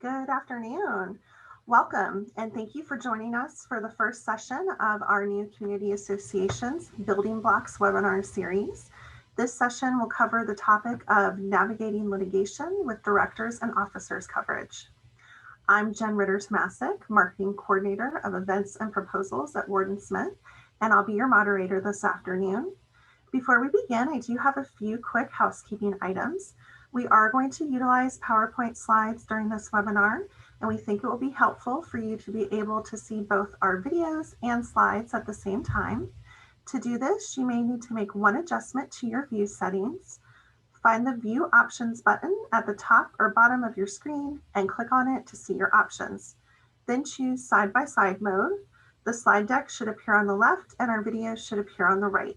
Good afternoon. Welcome, and thank you for joining us for the first session of our new Community Associations Building Blocks webinar series. This session will cover the topic of navigating litigation with directors and officers coverage. I'm Jen Ritter-Tomasic, Marketing Coordinator of Events and Proposals at Ward & Smith, and I'll be your moderator this afternoon. Before we begin, I do have a few quick housekeeping items. We are going to utilize PowerPoint slides during this webinar, and we think it will be helpful for you to be able to see both our videos and slides at the same time. To do this, you may need to make one adjustment to your view settings. Find the View Options button at the top or bottom of your screen and click on it to see your options. Then choose Side-by-Side mode. The slide deck should appear on the left and our videos should appear on the right.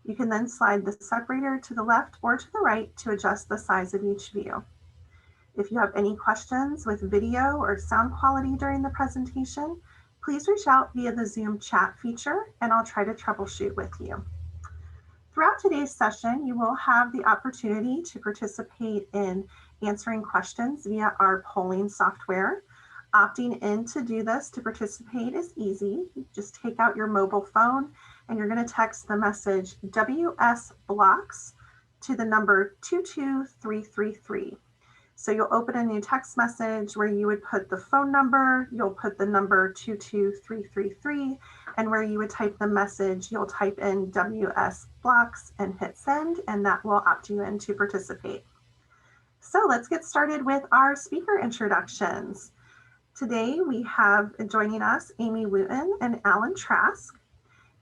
You can then slide the separator to the left or to the right to adjust the size of each view. If you have any questions with video or sound quality during the presentation, please reach out via the Zoom chat feature and I'll try to troubleshoot with you. Throughout today's session, you will have the opportunity to participate in answering questions via our polling software. Opting in to do this to participate is easy. Just take out your mobile phone and you're going to text the message WS Blocks to the number 22333. So you'll open a new text message where you would put the phone number, you'll put the number 22333, and where you would type the message, you'll type in WS Blocks and hit send, and that will opt you in to participate. So let's get started with our speaker introductions. Today we have joining us Amy Wooten and Alan Trask.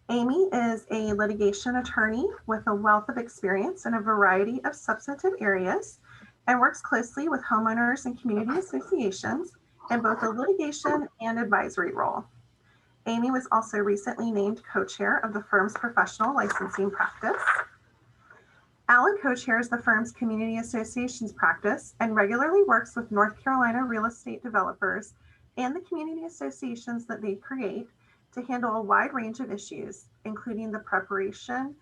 Amy is a litigation attorney with a wealth of experience in a variety of substantive areas and works closely with homeowners and community associations in both a litigation and advisory role. Amy was also recently named co-chair of the firm's professional licensing practice. Alan co-chairs the firm's community associations practice and regularly works with North Carolina real estate developers and the community associations that they create to handle a wide range of issues, including the preparation,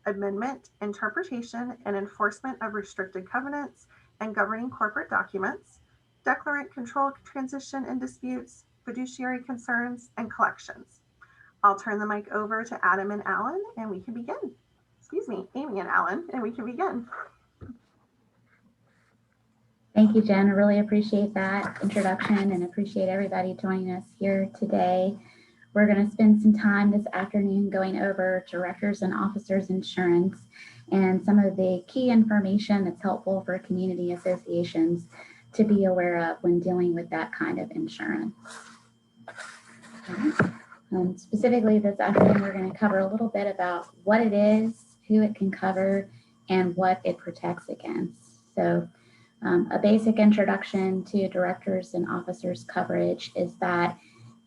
amendment, interpretation, and enforcement of restricted covenants and governing corporate documents, declarant control transition and disputes, fiduciary concerns, and collections. I'll turn the mic over to Adam and Alan, and we can begin. Excuse me, Amy and Alan, and we can begin. Thank you, Jen. I really appreciate that introduction and appreciate everybody joining us here today. We're going to spend some time this afternoon going over directors and officers insurance and some of the key information that's helpful for community associations to be aware of when dealing with that kind of insurance. Specifically this afternoon, we're going to cover a little bit about what it is, who it can cover, and what it protects against. So a basic introduction to directors and officers coverage is that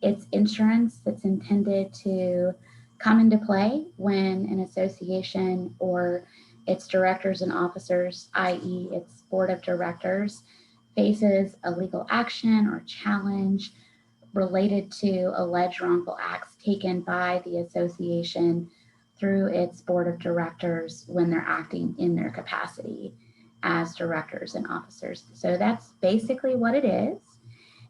it's insurance that's intended to come into play when an association or its directors and officers, i.e. its board of directors, faces a legal action or challenge related to alleged wrongful acts taken by the association through its board of directors when they're acting in their capacity as directors and officers. So that's basically what it is.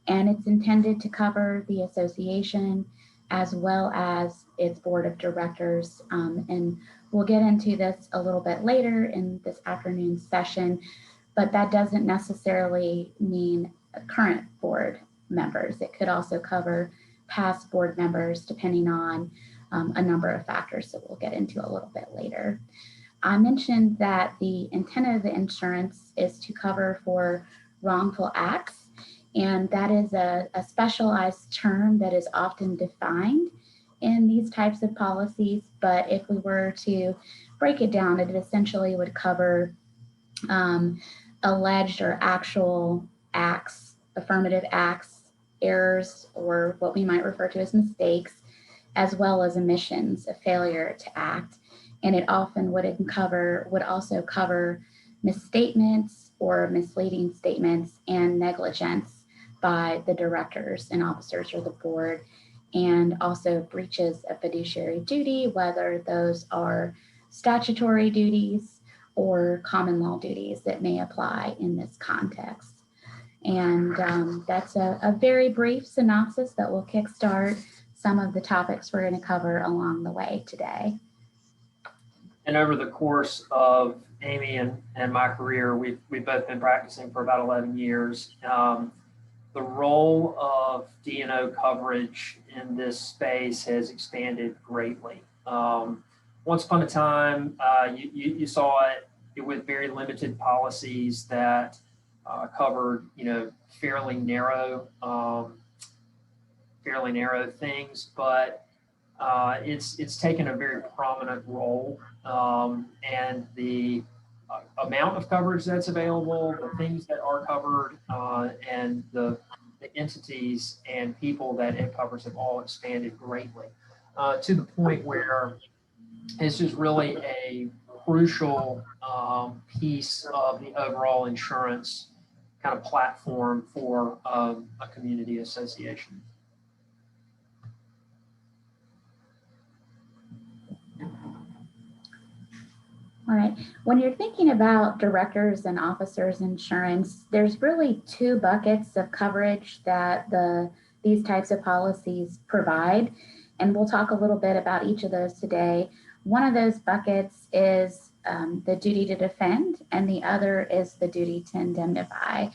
And it's intended to cover the association as well as its board of directors. And we'll get into this a little bit later in this afternoon's session, but that doesn't necessarily mean current board members. It could also cover past board members depending on a number of factors that we'll get into a little bit later. I mentioned that the intent of the insurance is to cover for wrongful acts. And that is a specialized term that is often defined in these types of policies. But if we were to break it down, it essentially would cover alleged or actual acts, affirmative acts, errors, or what we might refer to as mistakes, as well as omissions, a failure to act. And it often would also cover misstatements or misleading statements and negligence by the directors and officers or the board, and also breaches of fiduciary duty, whether those are statutory duties or common law duties that may apply in this context. And that's a very brief synopsis that will kickstart some of the topics we're going to cover along the way today. And over the course of Amy and my career, we've both been practicing for about 11 years. The role of D&O coverage in this space has expanded greatly. Once upon a time, you saw it with very limited policies that covered, fairly narrow things, but it's taken a very prominent role, and the amount of coverage that's available, the things that are covered, and the entities and people that it covers have all expanded greatly, to the point where it's just really a crucial piece of the overall insurance kind of platform for a community association. All right. When you're thinking about directors and officers insurance, there's really two buckets of coverage that these types of policies provide. And we'll talk a little bit about each of those today. One of those buckets is the duty to defend, and the other is the duty to indemnify.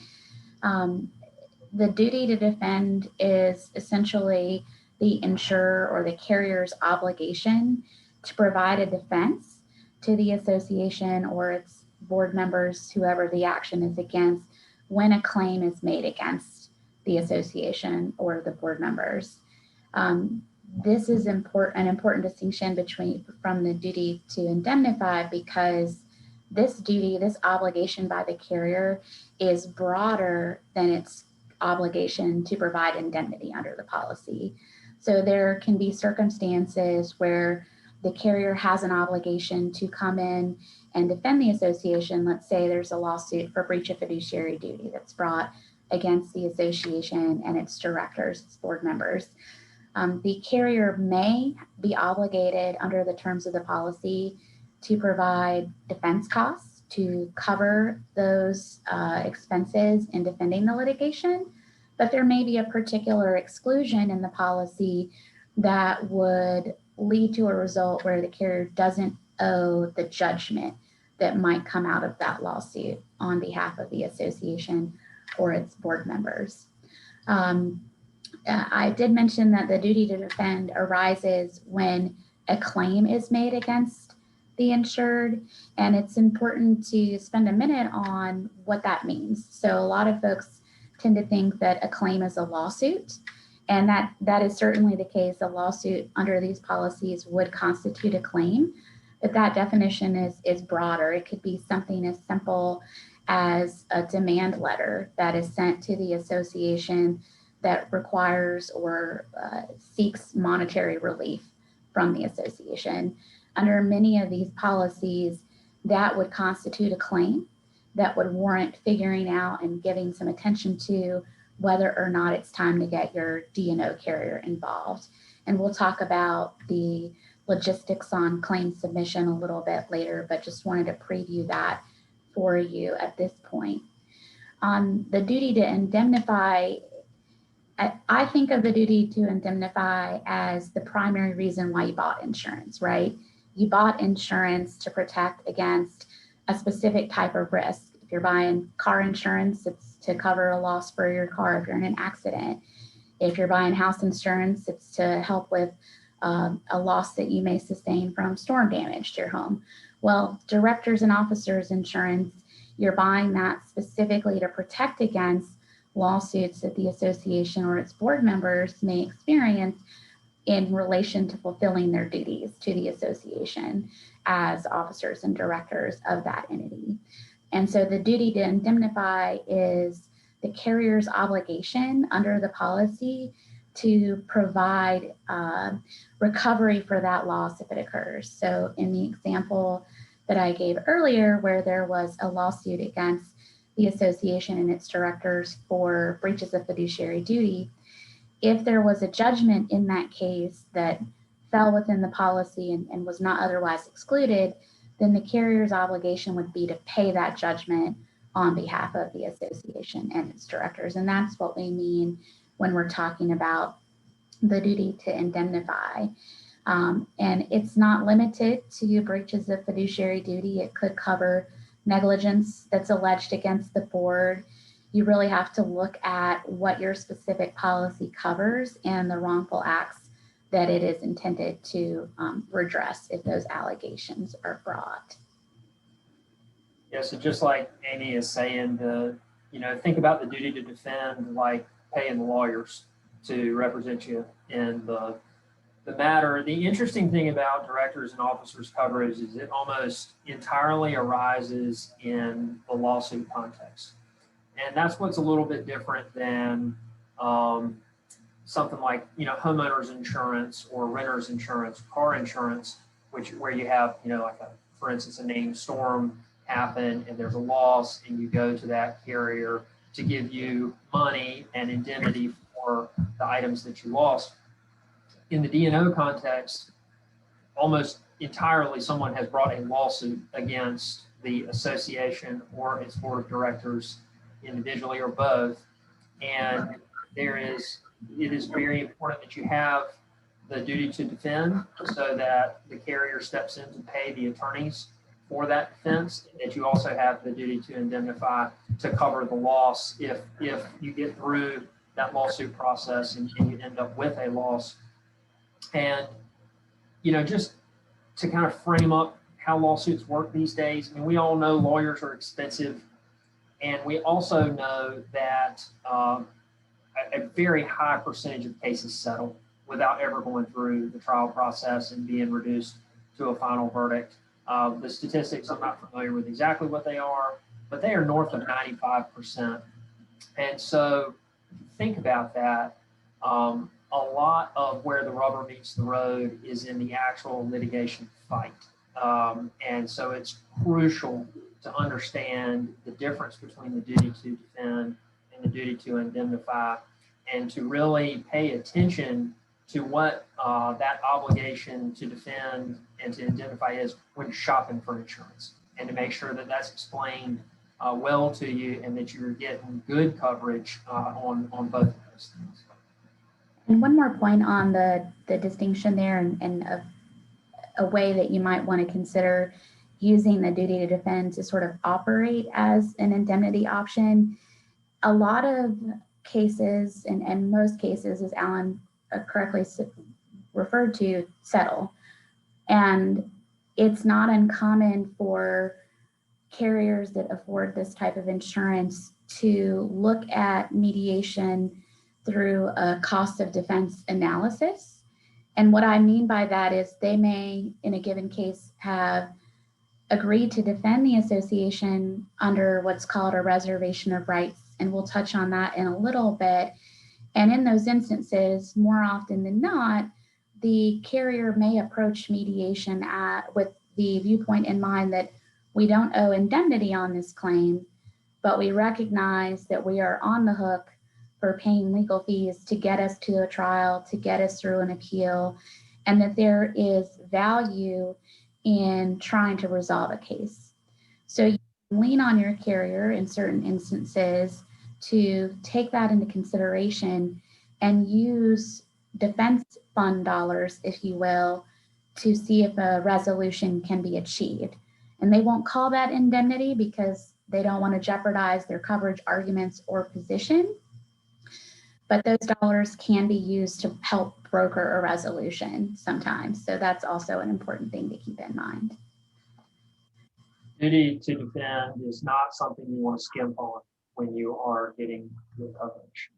The duty to defend is essentially the insurer or the carrier's obligation to provide a defense to the association or its board members, whoever the action is against, when a claim is made against the association or the board members. This is an important distinction from the duty to indemnify, because this obligation by the carrier is broader than its obligation to provide indemnity under the policy. So there can be circumstances where the carrier has an obligation to come in and defend the association. Let's say there's a lawsuit for breach of fiduciary duty that's brought against the association and its directors, its board members. The carrier may be obligated under the terms of the policy to provide defense costs to cover those expenses in defending the litigation, but there may be a particular exclusion in the policy that would lead to a result where the carrier doesn't owe the judgment that might come out of that lawsuit on behalf of the association or its board members. I did mention that the duty to defend arises when a claim is made against the insured, and it's important to spend a minute on what that means. So a lot of folks tend to think that a claim is a lawsuit, and that is certainly the case. A lawsuit under these policies would constitute a claim, but that definition is broader. It could be something as simple as a demand letter that is sent to the association that requires or seeks monetary relief from the association. Under many of these policies, that would constitute a claim that would warrant figuring out and giving some attention to whether or not it's time to get your D&O carrier involved. And we'll talk about the logistics on claim submission a little bit later, but just wanted to preview that for you at this point. On the duty to indemnify, I think of the duty to indemnify as the primary reason why you bought insurance, right? You bought insurance to protect against a specific type of risk. If you're buying car insurance, it's to cover a loss for your car if you're in an accident. If you're buying house insurance, it's to help with a loss that you may sustain from storm damage to your home. Well, directors and officers insurance, you're buying that specifically to protect against lawsuits that the association or its board members may experience in relation to fulfilling their duties to the association as officers and directors of that entity. And so the duty to indemnify is the carrier's obligation under the policy to provide recovery for that loss if it occurs. So in the example that I gave earlier, where there was a lawsuit against the association and its directors for breaches of fiduciary duty, if there was a judgment in that case that fell within the policy and was not otherwise excluded, then the carrier's obligation would be to pay that judgment on behalf of the association and its directors. And that's what we mean when we're talking about the duty to indemnify. And it's not limited to breaches of fiduciary duty. It could cover negligence that's alleged against the board. You really have to look at what your specific policy covers and the wrongful acts that it is intended to redress if those allegations are brought. Yeah, so just like Amy is saying, think about the duty to defend, like paying the lawyers to represent you in the matter. The interesting thing about directors and officers coverage is it almost entirely arises in the lawsuit context. And that's what's a little bit different than something like, homeowners insurance or renters insurance, car insurance, where you have, for instance, a named storm happen and there's a loss and you go to that carrier to give you money and indemnity for the items that you lost. In the D&O context, almost entirely someone has brought a lawsuit against the association or its board of directors individually or both. And it is very important that you have the duty to defend so that the carrier steps in to pay the attorneys for that defense, that you also have the duty to indemnify to cover the loss if you get through that lawsuit process and you end up with a loss. And, just to kind of frame up how lawsuits work these days, we all know lawyers are expensive. And we also know that a very high percentage of cases settle without ever going through the trial process and being reduced to a final verdict. The statistics, I'm not familiar with exactly what they are, but they are north of 95%. And so think about that. A lot of where the rubber meets the road is in the actual litigation fight. And so it's crucial to understand the difference between the duty to defend and the duty to indemnify, and to really pay attention to what that obligation to defend and to indemnify is when shopping for insurance, and to make sure that that's explained well to you and that you're getting good coverage on both of those things. And one more point on the distinction there and a way that you might want to consider using the duty to defend to sort of operate as an indemnity option. A lot of cases, and most cases, as Alan correctly referred to, settle. And it's not uncommon for carriers that afford this type of insurance to look at mediation through a cost of defense analysis. And what I mean by that is they may, in a given case, have agreed to defend the association under what's called a reservation of rights. And we'll touch on that in a little bit. And in those instances, more often than not, the carrier may approach mediation with the viewpoint in mind that we don't owe indemnity on this claim, but we recognize that we are on the hook for paying legal fees to get us to a trial, to get us through an appeal, and that there is value in trying to resolve a case. So you can lean on your carrier in certain instances to take that into consideration and use defense fund dollars, if you will, to see if a resolution can be achieved. And they won't call that indemnity because they don't want to jeopardize their coverage arguments or position. But those dollars can be used to help broker a resolution sometimes. So that's also an important thing to keep in mind. Duty to defend is not something you want to skimp on when you are getting your coverage.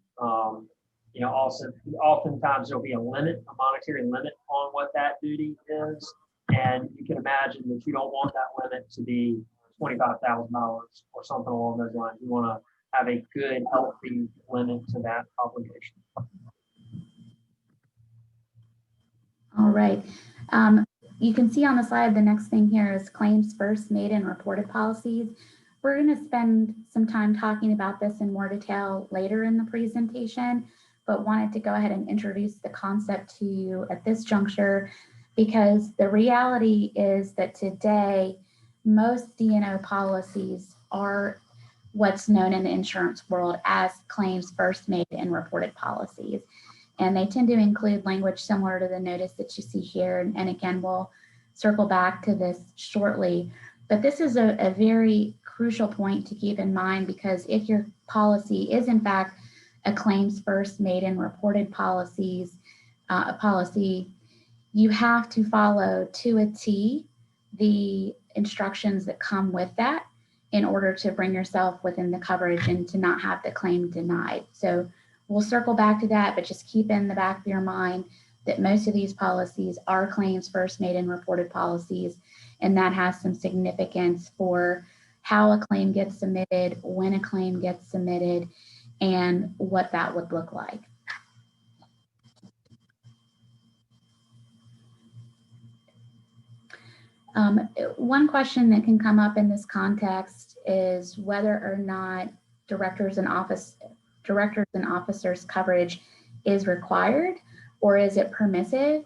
Also, oftentimes there'll be a monetary limit on what that duty is. And you can imagine that you don't want that limit to be $25,000 or something along those lines. You want to have a good, healthy limit to that obligation. All right. You can see on the slide, the next thing here is claims first made and reported policies. We're going to spend some time talking about this in more detail later in the presentation, but wanted to go ahead and introduce the concept to you at this juncture, because the reality is that today, most D&O policies are what's known in the insurance world as claims first made and reported policies. And they tend to include language similar to the notice that you see here. And again, we'll circle back to this shortly. But this is a very crucial point to keep in mind, because if your policy is in fact a claims first made and reported policy, you have to follow to a T the instructions that come with that in order to bring yourself within the coverage and to not have the claim denied. So we'll circle back to that, but just keep in the back of your mind that most of these policies are claims first made and reported policies, and that has some significance for how a claim gets submitted, when a claim gets submitted, and what that would look like. One question that can come up in this context is whether or not directors and officers coverage is required, or is it permissive?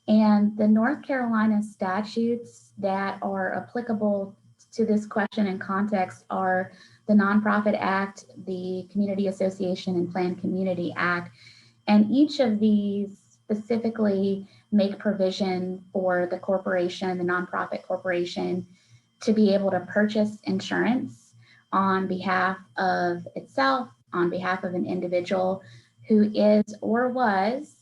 And the North Carolina statutes that are applicable to this question and context are the Nonprofit Act, the Community Association and Planned Community Act, and each of these specifically make provision for the corporation, the nonprofit corporation, to be able to purchase insurance on behalf of itself, on behalf of an individual who is or was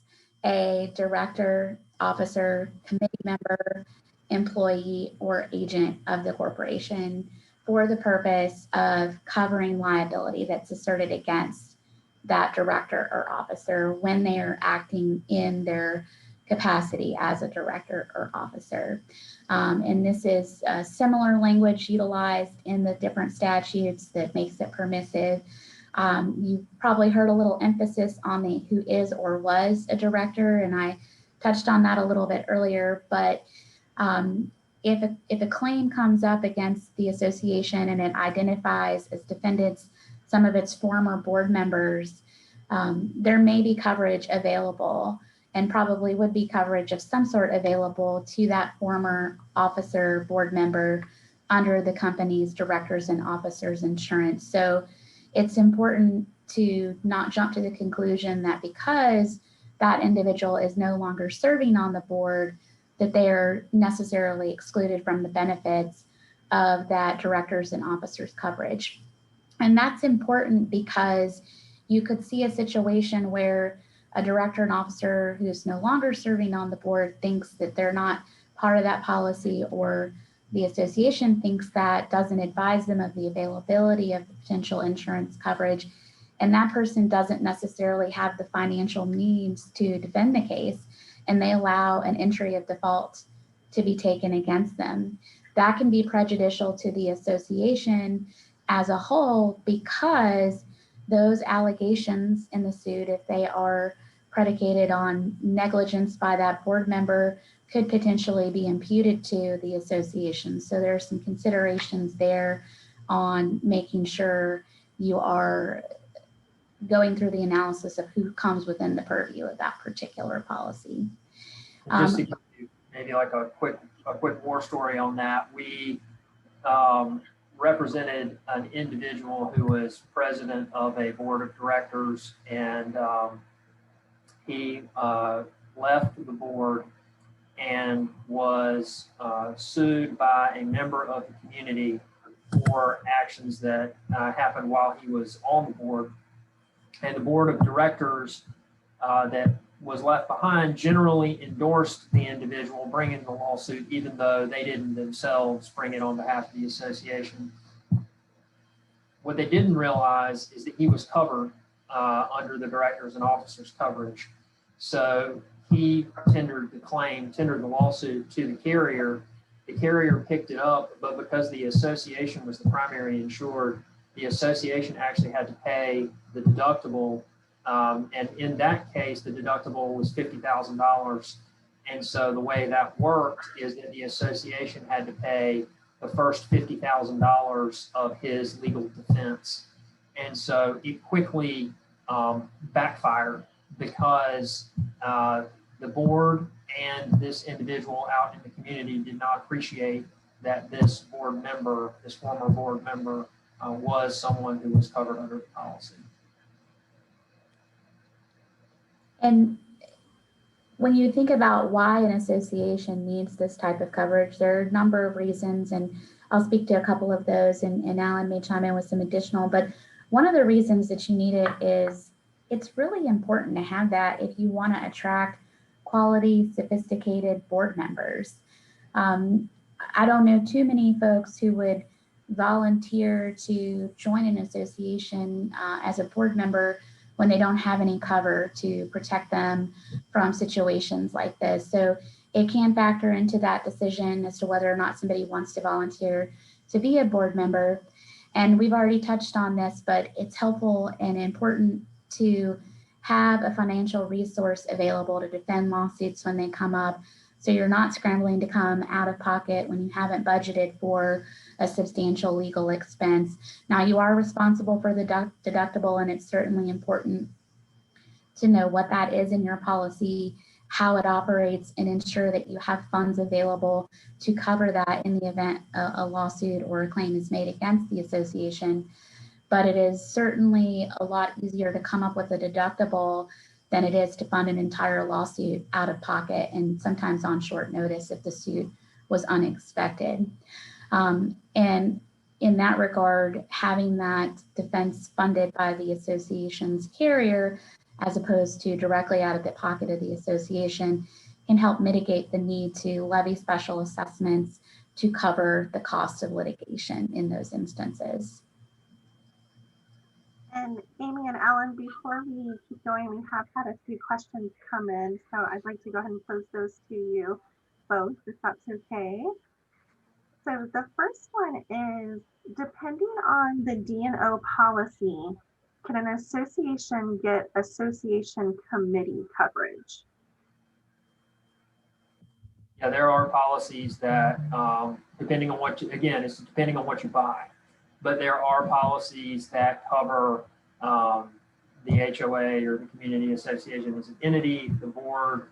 a director, officer, committee member, employee, or agent of the corporation for the purpose of covering liability that's asserted against that director or officer when they are acting in their capacity as a director or officer. And this is similar language utilized in the different statutes that makes it permissive. You probably heard a little emphasis on the who is or was a director, and I touched on that a little bit earlier, but if a claim comes up against the association and it identifies as defendants some of its former board members, there may be coverage available, and probably would be coverage of some sort available to that former officer, board member under the company's directors and officers insurance. So it's important to not jump to the conclusion that because that individual is no longer serving on the board, that they are necessarily excluded from the benefits of that directors and officers coverage. And that's important because you could see a situation where a director and officer who's no longer serving on the board thinks that they're not part of that policy, or the association thinks that, doesn't advise them of the availability of the potential insurance coverage, and that person doesn't necessarily have the financial means to defend the case, and they allow an entry of default to be taken against them. That can be prejudicial to the association as a whole, because those allegations in the suit, if they are predicated on negligence by that board member, could potentially be imputed to the association. So there are some considerations there on making sure you are going through the analysis of who comes within the purview of that particular policy. Just to give you maybe like a quick war story on that, we represented an individual who was president of a board of directors, and he left the board and was sued by a member of the community for actions that happened while he was on the board. And the board of directors that was left behind generally endorsed the individual bringing the lawsuit, even though they didn't themselves bring it on behalf of the association. What they didn't realize is that he was covered under the directors and officers coverage. So he tendered the lawsuit to the carrier. The carrier picked it up, but because the association was the primary insured, the association actually had to pay the deductible. And in that case, the deductible was $50,000. And so the way that worked is that the association had to pay the first $50,000 of his legal defense. And so it quickly backfired, because the board and this individual out in the community did not appreciate that this former board member was someone who was covered under the policy. And when you think about why an association needs this type of coverage, there are a number of reasons, and I'll speak to a couple of those, and Alan may chime in with some additional, but one of the reasons that you need it is it's really important to have that if you want to attract quality, sophisticated board members. I don't know too many folks who would volunteer to join an association as a board member when they don't have any cover to protect them from situations like this. So it can factor into that decision as to whether or not somebody wants to volunteer to be a board member. And we've already touched on this, but it's helpful and important to have a financial resource available to defend lawsuits when they come up. So you're not scrambling to come out of pocket when you haven't budgeted for a substantial legal expense. Now, you are responsible for the deductible, and it's certainly important to know what that is in your policy, how it operates, and ensure that you have funds available to cover that in the event a lawsuit or a claim is made against the association. But it is certainly a lot easier to come up with a deductible than it is to fund an entire lawsuit out of pocket, and sometimes on short notice if the suit was unexpected. And in that regard, having that defense funded by the association's carrier, as opposed to directly out of the pocket of the association, can help mitigate the need to levy special assessments to cover the cost of litigation in those instances. And Amy and Alan, before we keep going, we have had a few questions come in, so I'd like to go ahead and pose those to you both, if that's okay. So the first one is, depending on the D&O policy, can an association get association committee coverage? Yeah, there are policies that, depending on what you, again, it's depending on what you buy, but there are policies that cover the HOA or the community association as an entity, the board,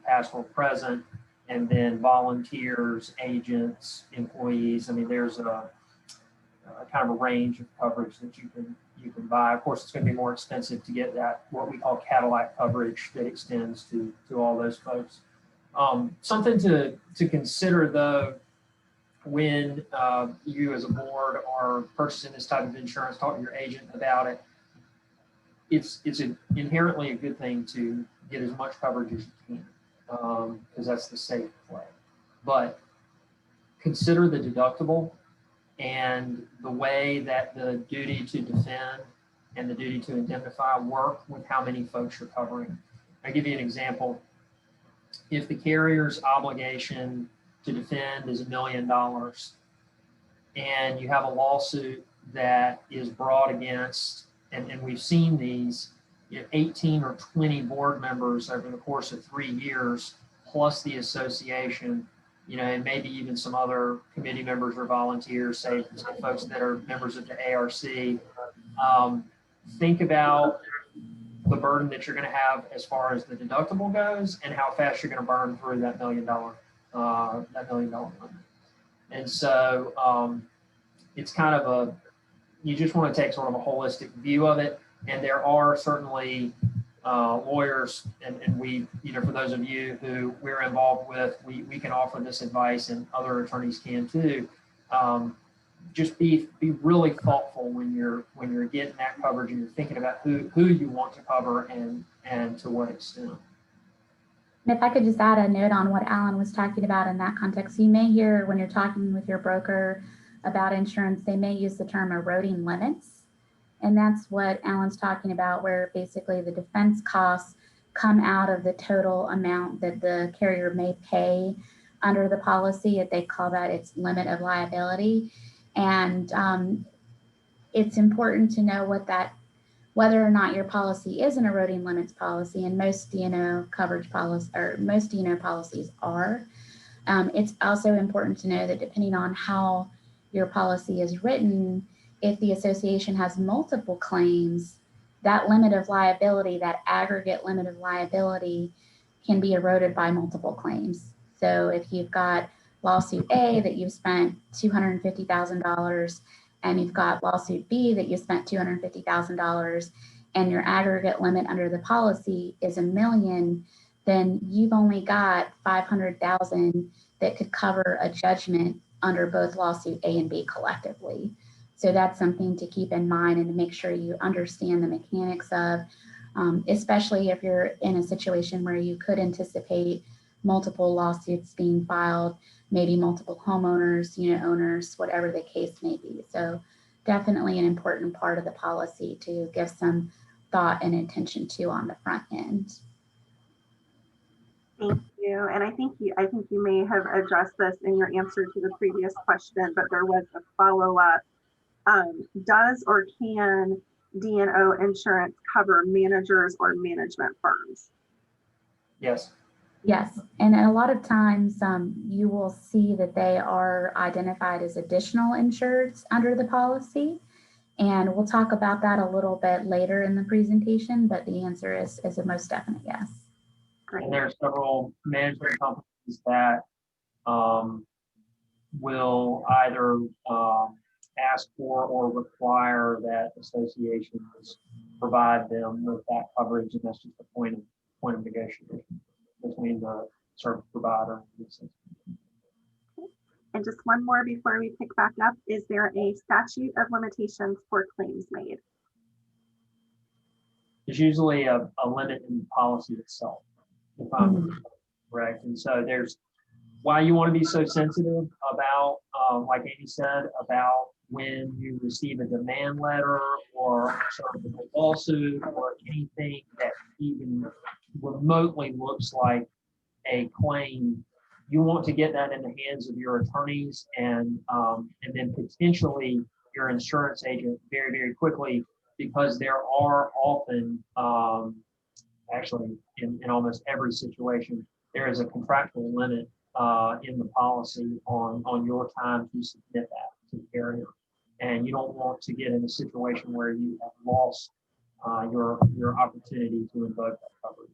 past or present, and then volunteers, agents, employees. I mean, there's a kind of a range of coverage that you can buy. Of course, it's going to be more expensive to get that, what we call Cadillac coverage, that extends to all those folks. Something to consider though, when you as a board are purchasing this type of insurance, talk to your agent about it. It's inherently a good thing to get as much coverage as you can, because that's the safe play. But consider the deductible and the way that the duty to defend and the duty to indemnify work with how many folks you're covering. I'll give you an example. If the carrier's obligation to defend is $1 million and you have a lawsuit that is brought against, and we've seen these, 18 or 20 board members over the course of 3 years, plus the association, and maybe even some other committee members or volunteers, say folks that are members of the ARC. Think about the burden that you're going to have as far as the deductible goes, and how fast you're going to burn through that $1 million limit. And so it's kind of you just want to take sort of a holistic view of it. And there are certainly lawyers, and we, for those of you who we're involved with, we can offer this advice, and other attorneys can too. Just be really thoughtful when you're getting that coverage, and you're thinking about who you want to cover and to what extent. And if I could just add a note on what Alan was talking about in that context, you may hear when you're talking with your broker about insurance, they may use the term eroding limits. And that's what Alan's talking about, where basically the defense costs come out of the total amount that the carrier may pay under the policy. They call that its limit of liability. And it's important to know whether or not your policy is an eroding limits policy, and most D&O coverage policy, or most D&O policies are. It's also important to know that depending on how your policy is written, if the association has multiple claims, that limit of liability, that aggregate limit of liability, can be eroded by multiple claims. So if you've got lawsuit A that you've spent $250,000, and you've got lawsuit B that you spent $250,000 and your aggregate limit under the policy is $1 million, then you've only got $500,000 that could cover a judgment under both lawsuit A and B collectively. So that's something to keep in mind and to make sure you understand the mechanics of, especially if you're in a situation where you could anticipate multiple lawsuits being filed, maybe multiple homeowners, unit owners, whatever the case may be. So definitely an important part of the policy to give some thought and attention to on the front end. Thank you. And I think you may have addressed this in your answer to the previous question, but there was a follow-up. Does or can D&O insurance cover managers or management firms? Yes. Yes, and a lot of times you will see that they are identified as additional insureds under the policy. And we'll talk about that a little bit later in the presentation, but the answer is a most definite yes. Great. And there are several management companies that will either ask for or require that associations provide them with that coverage, and that's just the point of negotiation between the service provider and the association. And just one more before we pick back up, is there a statute of limitations for claims made? There's usually a limit in the policy itself, if I'm correct. And so there's why you want to be so sensitive about, like Amy said, about when you receive a demand letter or a lawsuit or anything that even remotely looks like a claim. You want to get that in the hands of your attorneys and then potentially your insurance agent very, very quickly, because there are often, actually in almost every situation, there is a contractual limit in the policy on your time to submit that to the carrier. And you don't want to get in a situation where you have lost your opportunity to invoke that coverage.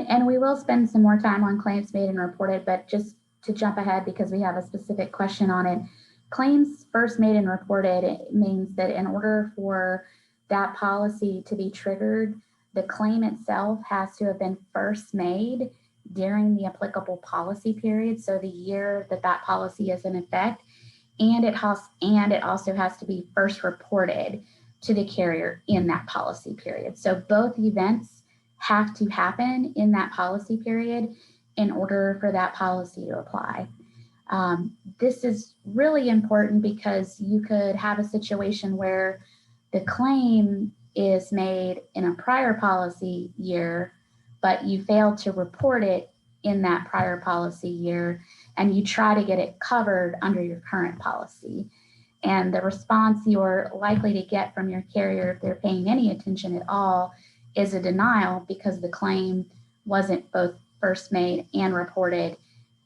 And we will spend some more time on claims made and reported, but just to jump ahead because we have a specific question on it. Claims first made and reported, it means that in order for that policy to be triggered, the claim itself has to have been first made during the applicable policy period, so the year that that policy is in effect, and it also has to be first reported to the carrier in that policy period. So both events have to happen in that policy period in order for that policy to apply. This is really important because you could have a situation where the claim is made in a prior policy year, but you fail to report it in that prior policy year, and you try to get it covered under your current policy. And the response you're likely to get from your carrier, if they're paying any attention at all, is a denial because the claim wasn't both first made and reported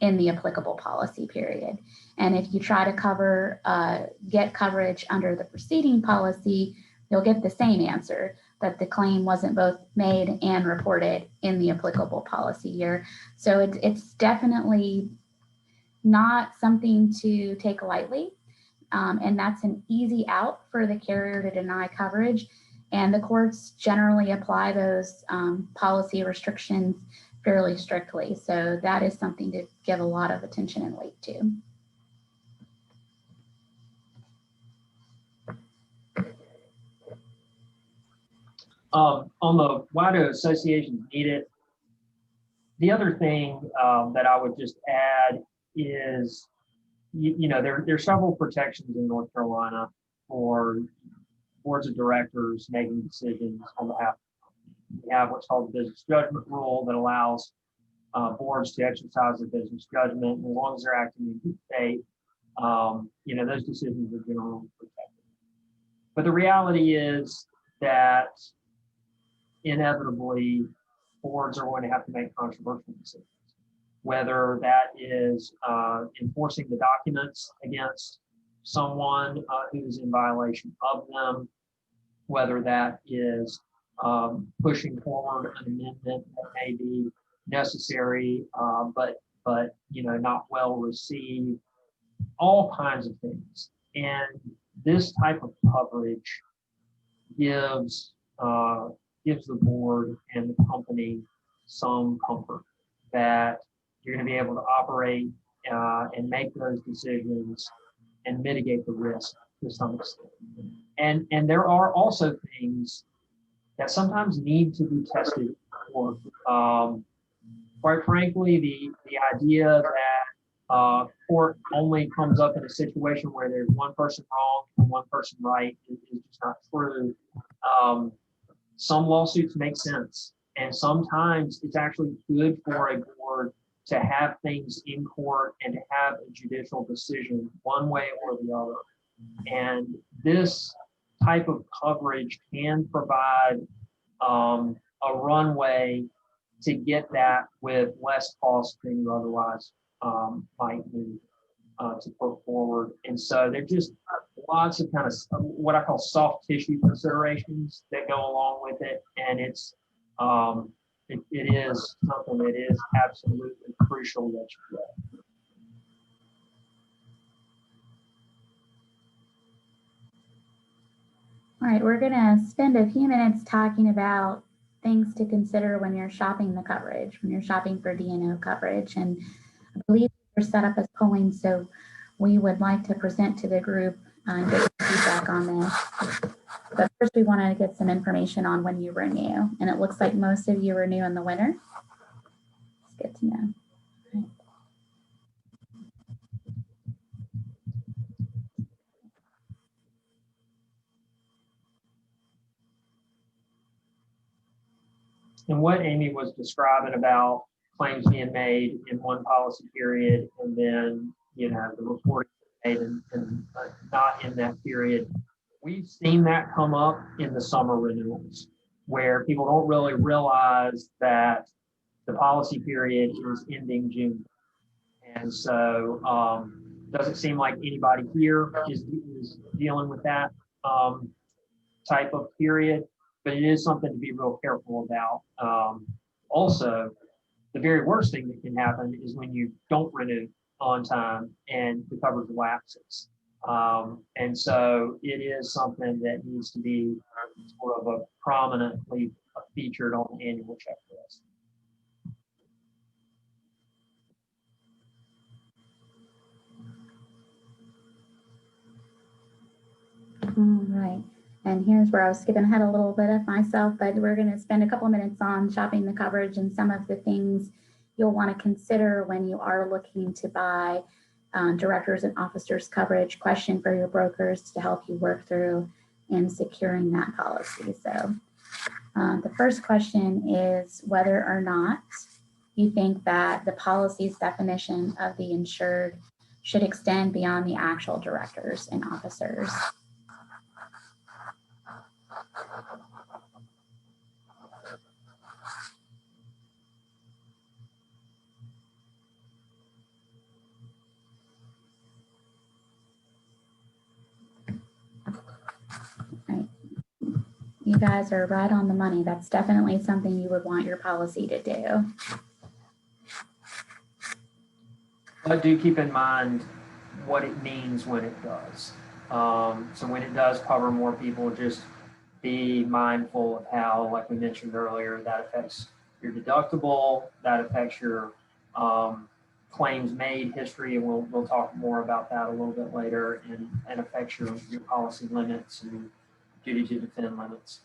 in the applicable policy period. And if you try to get coverage under the preceding policy, you'll get the same answer, that the claim wasn't both made and reported in the applicable policy year. So it's definitely not something to take lightly. And that's an easy out for the carrier to deny coverage. And the courts generally apply those policy restrictions fairly strictly. So that is something to give a lot of attention and weight to. On the why do associations need it, the other thing that I would just add is, there are several protections in North Carolina for boards of directors making decisions on behalf of the company. We have what's called the business judgment rule that allows boards to exercise their business judgment, and as long as they're acting in good faith, those decisions are generally protected. But the reality is that inevitably boards are going to have to make controversial decisions, whether that is enforcing the documents against someone who's in violation of them, whether that is pushing forward an amendment that may be necessary, but not well received, all kinds of things. And this type of coverage gives the board and the company some comfort that you're going to be able to operate and make those decisions and mitigate the risk to some extent. And there are also things that sometimes need to be tested for. Quite frankly, the idea that court only comes up in a situation where there's one person wrong and one person right is just not true. Some lawsuits make sense, and sometimes it's actually good for a board to have things in court and to have a judicial decision one way or the other. And this type of coverage can provide a runway to get that with less cost than you otherwise might need to put forward. And so there's just lots of kind of what I call soft tissue considerations that go along with it. And it is something that is absolutely crucial that you get. All right, we're going to spend a few minutes talking about things to consider when you're shopping the coverage, when you're shopping for D&O coverage. And I believe we're set up as polling, so we would like to present to the group and get feedback on this. But first, we want to get some information on when you renew. And it looks like most of you renew in the winter. It's good to know. All right. And what Amy was describing about claims being made in one policy period and then, the reporting made and not in that period. We've seen that come up in the summer renewals where people don't really realize that the policy period is ending June. And so doesn't seem like anybody here is dealing with that type of period, but it is something to be real careful about. Also, the very worst thing that can happen is when you don't renew on time and the coverage lapses. And so it is something that needs to be sort of a prominently featured on the annual checklist. All right. And here's where I was skipping ahead a little bit of myself, but we're going to spend a couple minutes on shopping the coverage and some of the things you'll want to consider when you are looking to buy directors and officers coverage. Question for your brokers to help you work through in securing that policy. So the first question is whether or not you think that the policy's definition of the insured should extend beyond the actual directors and officers. Right. You guys are right on the money. That's definitely something you would want your policy to do. But do keep in mind what it means when it does. So when it does cover more people, just be mindful of how, like we mentioned earlier, that affects your deductible, that affects your claims made history, and we'll talk more about that a little bit later, and affects your policy limits and duty to defend limits.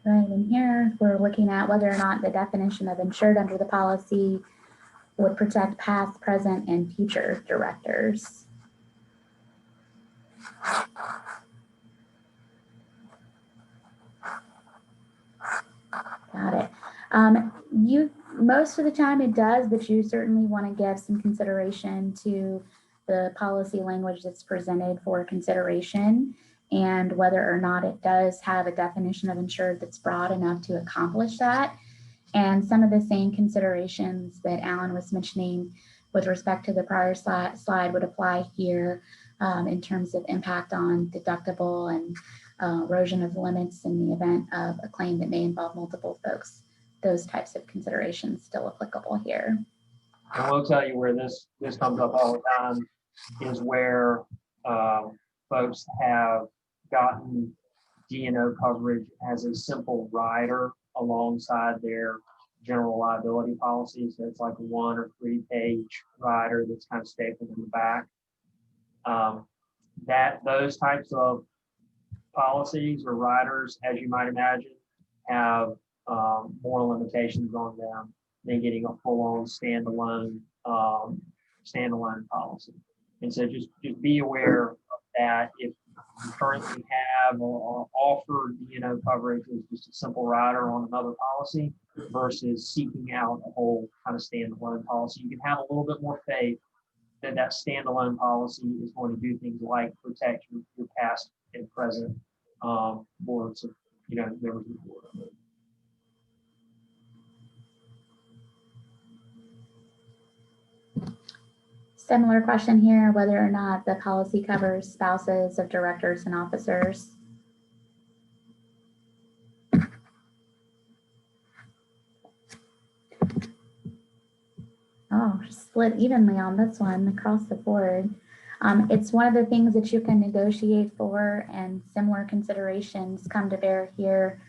Right, and here we're looking at whether or not the definition of insured under the policy would protect past, present, and future directors. Got it. Most of the time it does, but you certainly want to give some consideration to the policy language that's presented for consideration and whether or not it does have a definition of insured that's broad enough to accomplish that. And some of the same considerations that Alan was mentioning with respect to the prior slide would apply here in terms of impact on deductible and erosion of limits in the event of a claim that may involve multiple folks. Those types of considerations still applicable here. And we'll tell you where this comes up all the time is where folks have gotten D&O coverage as a simple rider alongside their general liability policy. So it's like a 1 or 3 page rider that's kind of stapled in the back. Those types of policies or riders, as you might imagine, have more limitations on them than getting a full-on standalone policy. And so just be aware of that. If you currently have or offer D&O coverage as just a simple rider on another policy versus seeking out a whole kind of standalone policy, you can have a little bit more faith that that standalone policy is going to do things like protect your past and present boards of, members of the board. Similar question here, whether or not the policy covers spouses of directors and officers. Oh, split evenly on this one across the board. It's one of the things that you can negotiate for, and similar considerations come to bear here.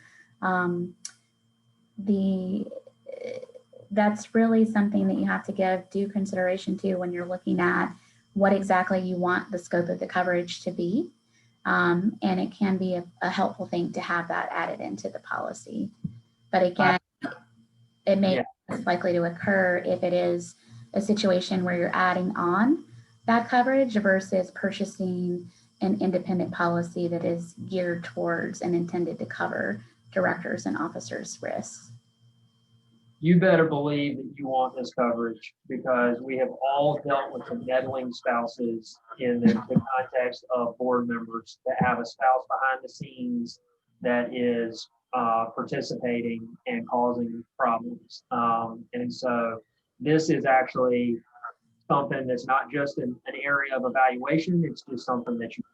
That's really something that you have to give due consideration to when you're looking at what exactly you want the scope of the coverage to be. And it can be a helpful thing to have that added into the policy. But again, it may be less likely to occur if it is a situation where you're adding on that coverage versus purchasing an independent policy that is geared towards and intended to cover directors and officers' risks. You better believe that you want this coverage, because we have all dealt with the meddling spouses in the context of board members that have a spouse behind the scenes that is participating and causing problems. And so this is actually something that's not just an area of evaluation, it's just something that you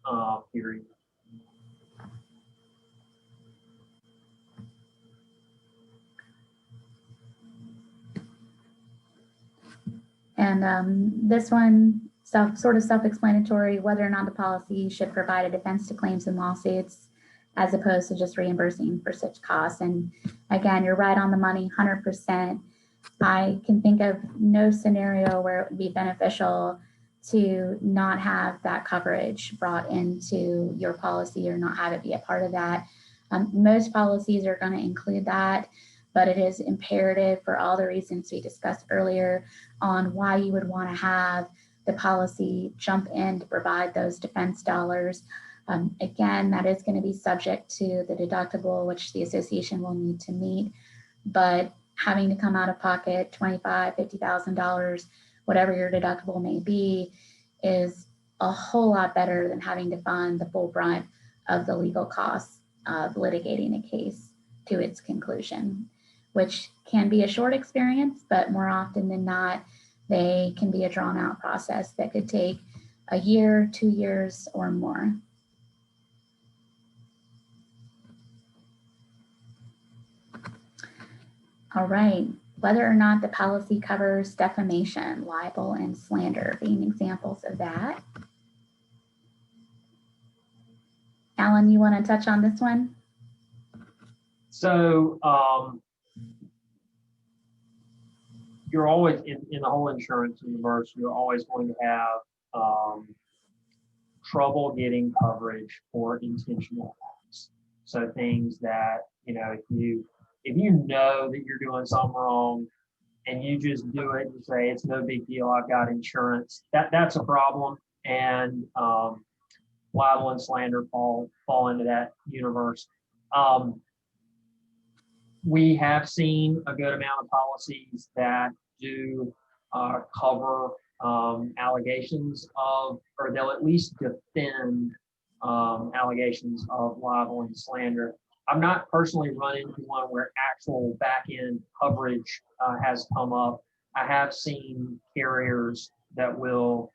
want, period. And this one, sort of self-explanatory, whether or not the policy should provide a defense to claims and lawsuits as opposed to just reimbursing for such costs. And again, you're right on the money, 100%. I can think of no scenario where it would be beneficial to not have that coverage brought into your policy or not have it be a part of that. Most policies are going to include that, but it is imperative for all the reasons we discussed earlier on why you would want to have the policy jump in to provide those defense dollars. Again, that is going to be subject to the deductible, which the association will need to meet, but having to come out of pocket $25,000, $50,000, whatever your deductible may be, is a whole lot better than having to fund the full brunt of the legal costs of litigating a case to its conclusion, which can be a short experience, but more often than not, they can be a drawn out process that could take a year, 2 years, or more. All right, whether or not the policy covers defamation, libel, and slander being examples of that. Alan, you want to touch on this one? So you're always, in the whole insurance universe, you're always going to have trouble getting coverage for intentional acts. So things that, if you know that you're doing something wrong and you just do it and say, it's no big deal, I've got insurance, that's a problem. And libel and slander fall into that universe. We have seen a good amount of policies that do cover allegations of, or they'll at least defend allegations of libel and slander. I've not personally run into one where actual back-end coverage has come up. I have seen carriers that will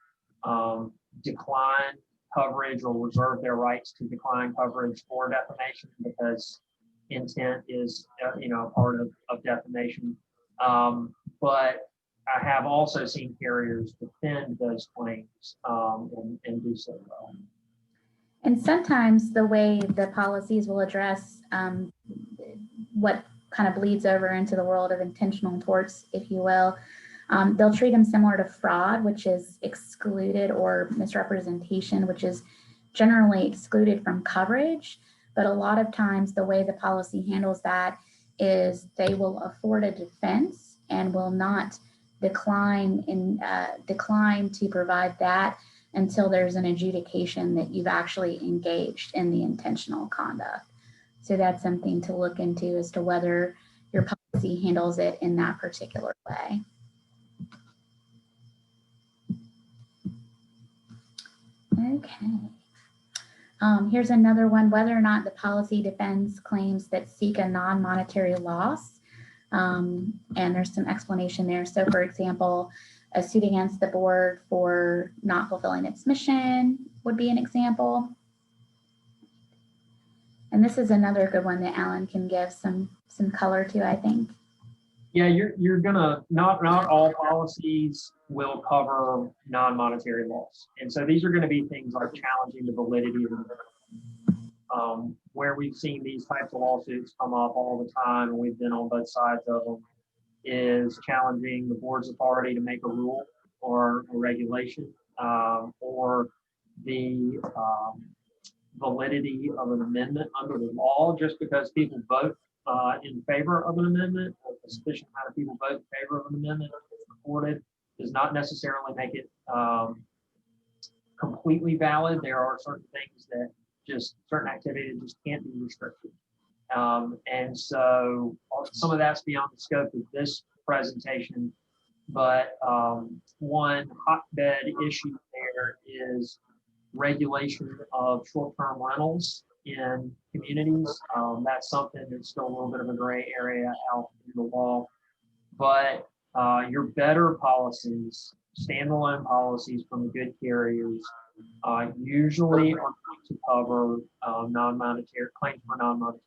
decline coverage or reserve their rights to decline coverage for defamation because intent is, a part of defamation. But I have also seen carriers defend those claims and do so well. And sometimes the way the policies will address what kind of bleeds over into the world of intentional torts, if you will, they'll treat them similar to fraud, which is excluded, or misrepresentation, which is generally excluded from coverage. But a lot of times the way the policy handles that is they will afford a defense and will not decline to provide that until there's an adjudication that you've actually engaged in the intentional conduct. So that's something to look into as to whether your policy handles it in that particular way. Okay. Here's another one, whether or not the policy defends claims that seek a non-monetary loss. And there's some explanation there. So for example, a suit against the board for not fulfilling its mission would be an example. And this is another good one that Alan can give some color to, I think. Yeah, you're gonna, not all policies will cover non-monetary loss. And so these are gonna be things like challenging the validity of the where we've seen these types of lawsuits come up all the time, and we've been on both sides of them, is challenging the board's authority to make a rule or a regulation, or the validity of an amendment under the law. Just because people vote in favor of an amendment, or a sufficient amount of people vote in favor of an amendment that's reported, does not necessarily make it completely valid. There are certain things that certain activities just can't be restricted. And so some of that's beyond the scope of this presentation, but one hotbed issue there is regulation of short-term rentals in communities. That's something that's still a little bit of a gray area out in the law, but your better policies, standalone policies from the good carriers, usually are going to cover non-monetary claims for non-monetary.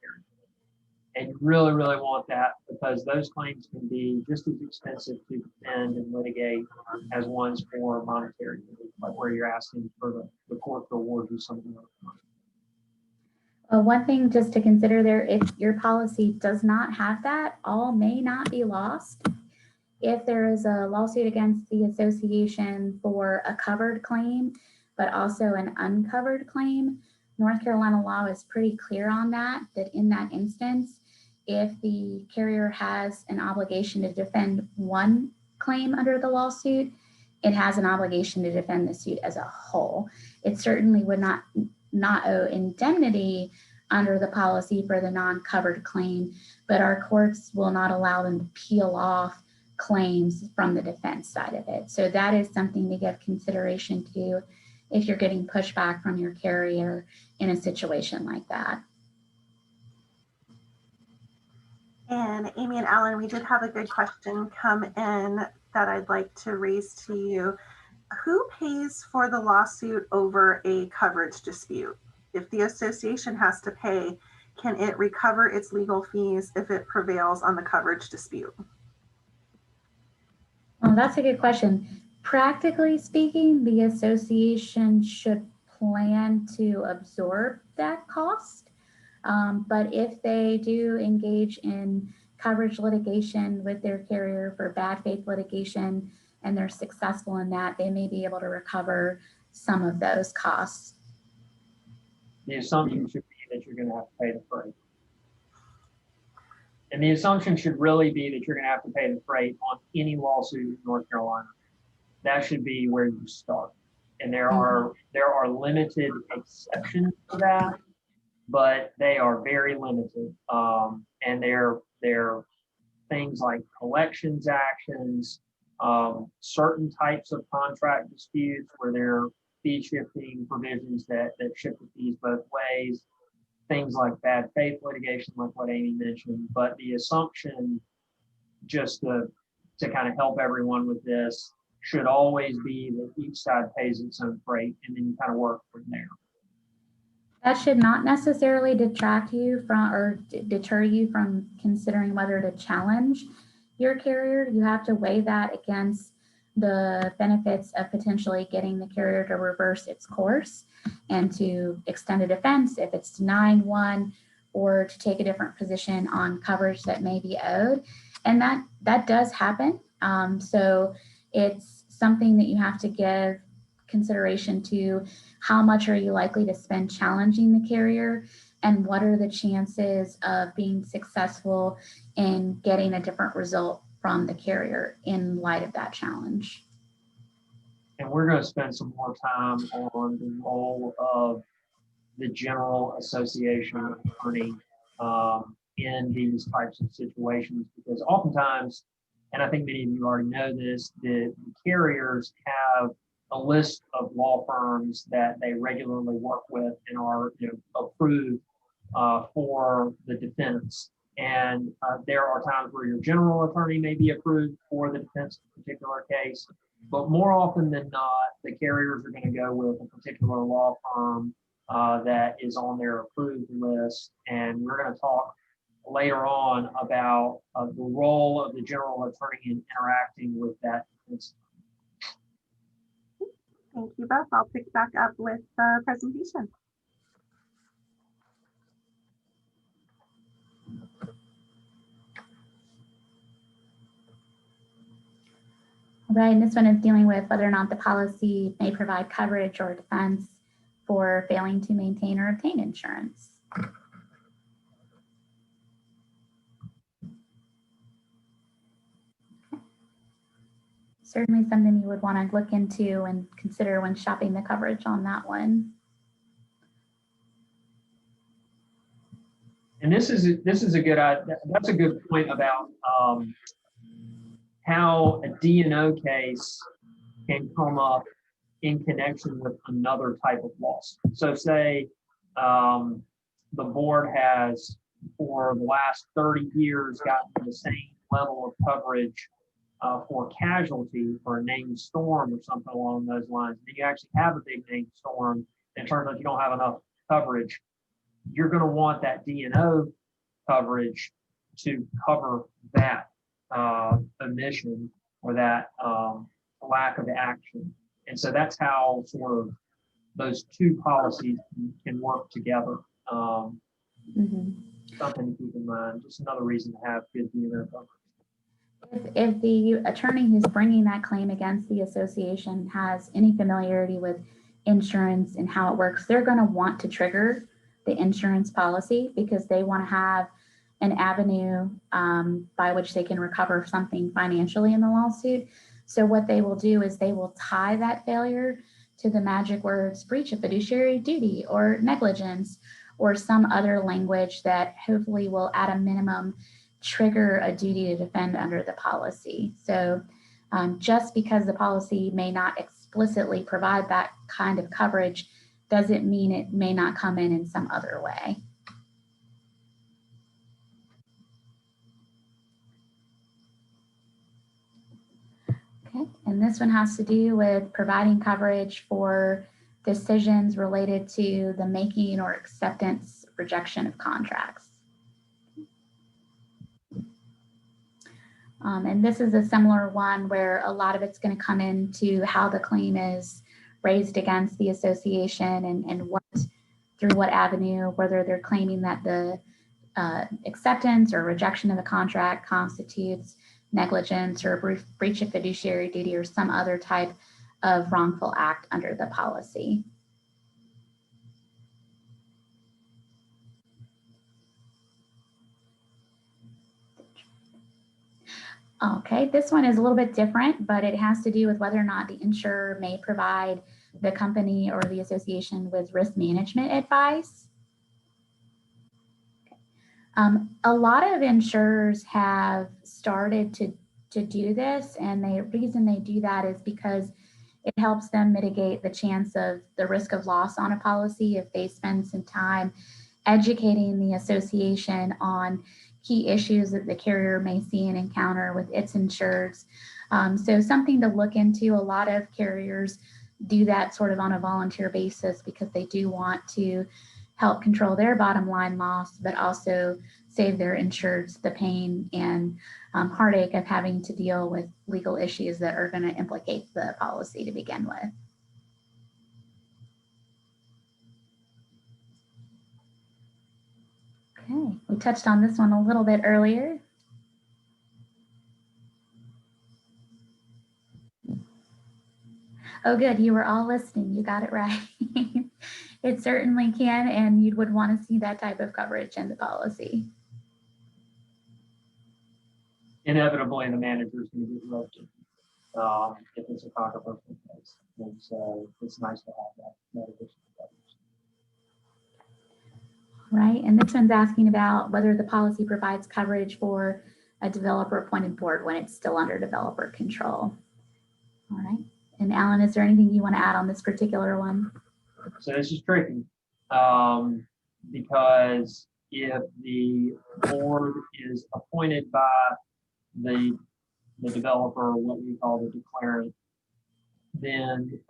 And you really, really want that, because those claims can be just as expensive to defend and litigate as ones for monetary, like where you're asking for the court to award you something like that. One thing just to consider there, if your policy does not have that, all may not be lost. If there is a lawsuit against the association for a covered claim, but also an uncovered claim, North Carolina law is pretty clear on that in that instance, if the carrier has an obligation to defend one claim under the lawsuit, it has an obligation to defend the suit as a whole. It certainly would not owe indemnity under the policy for the non-covered claim, but our courts will not allow them to peel off claims from the defense side of it. So that is something to give consideration to if you're getting pushback from your carrier in a situation like that. And Amy and Alan, we did have a good question come in that I'd like to raise to you. Who pays for the lawsuit over a coverage dispute? If the association has to pay, can it recover its legal fees if it prevails on the coverage dispute? Well, that's a good question. Practically speaking, the association should plan to absorb that cost. But if they do engage in coverage litigation with their carrier for bad faith litigation, and they're successful in that, they may be able to recover some of those costs. The assumption should be that you're going to have to pay the freight. And the assumption should really be that you're going to have to pay the freight on any lawsuit in North Carolina. That should be where you start. And there are limited exceptions to that, but they are very limited. And they're things like collections actions, certain types of contract disputes where there are fee shifting provisions that shift the fees both ways, things like bad faith litigation, like what Amy mentioned. But the assumption, just to kind of help everyone with this, should always be that each side pays its own freight, and then you kind of work from there. That should not necessarily detract you from or deter you from considering whether to challenge your carrier, you have to weigh that against the benefits of potentially getting the carrier to reverse its course and to extend a defense if it's denying one, or to take a different position on coverage that may be owed. And that does happen. So it's something that you have to give consideration to. How much are you likely to spend challenging the carrier, and what are the chances of being successful in getting a different result from the carrier in light of that challenge? And we're going to spend some more time on the role of the general association attorney in these types of situations, because oftentimes, and I think many of you already know this, the carriers have a list of law firms that they regularly work with and are approved for the defense. And there are times where your general attorney may be approved for the defense of a particular case, but more often than not, the carriers are going to go with a particular law firm that is on their approved list. And we're going to talk later on about the role of the general attorney in interacting with that defense. Thank you, Beth. I'll pick back up with the presentation. Right, and this one is dealing with whether or not the policy may provide coverage or defense for failing to maintain or obtain insurance. Certainly something you would want to look into and consider when shopping the coverage on that one. And this is a good that's a good point about how a D&O case can come up in connection with another type of loss. So say the board has, for the last 30 years, gotten the same level of coverage for casualty for a named storm or something along those lines. Then you actually have a big named storm, and it turns out you don't have enough coverage. You're going to want that D&O coverage to cover that omission or that lack of action. And so that's how sort of those two policies can work together. Something to keep in mind. Just another reason to have good D&O coverage. If the attorney who's bringing that claim against the association has any familiarity with insurance and how it works, they're going to want to trigger the insurance policy because they want to have an avenue by which they can recover something financially in the lawsuit. So what they will do is they will tie that failure to the magic words breach of fiduciary duty or negligence or some other language that hopefully will at a minimum trigger a duty to defend under the policy. So just because the policy may not explicitly provide that kind of coverage doesn't mean it may not come in some other way. Okay, and this one has to do with providing coverage for decisions related to the making or acceptance, rejection of contracts. And this is a similar one where a lot of it's going to come into how the claim is raised against the association and what, through what avenue, whether they're claiming that the acceptance or rejection of the contract constitutes negligence or a breach of fiduciary duty or some other type of wrongful act under the policy. Okay, this one is a little bit different, but it has to do with whether or not the insurer may provide the company or the association with risk management advice. A lot of insurers have started to do this, and the reason they do that is because it helps them mitigate the chance of the risk of loss on a policy if they spend some time educating the association on key issues that the carrier may see and encounter with its insureds. So something to look into. A lot of carriers do that sort of on a volunteer basis because they do want to help control their bottom line loss, but also save their insureds the pain and heartache of having to deal with legal issues that are going to implicate the policy to begin with. Okay, we touched on this one a little bit earlier. Oh, good, you were all listening. You got it right. It certainly can, and you would want to see that type of coverage in the policy. Inevitably, the manager is going to get roped in if it's a controversial case. And so it's nice to have that additional coverage. Right, and this one's asking about whether the policy provides coverage for a developer appointed board when it's still under developer control. All right, and Alan, is there anything you want to add on this particular one? So this is tricky because if the board is appointed by the developer, what we call the declarant, then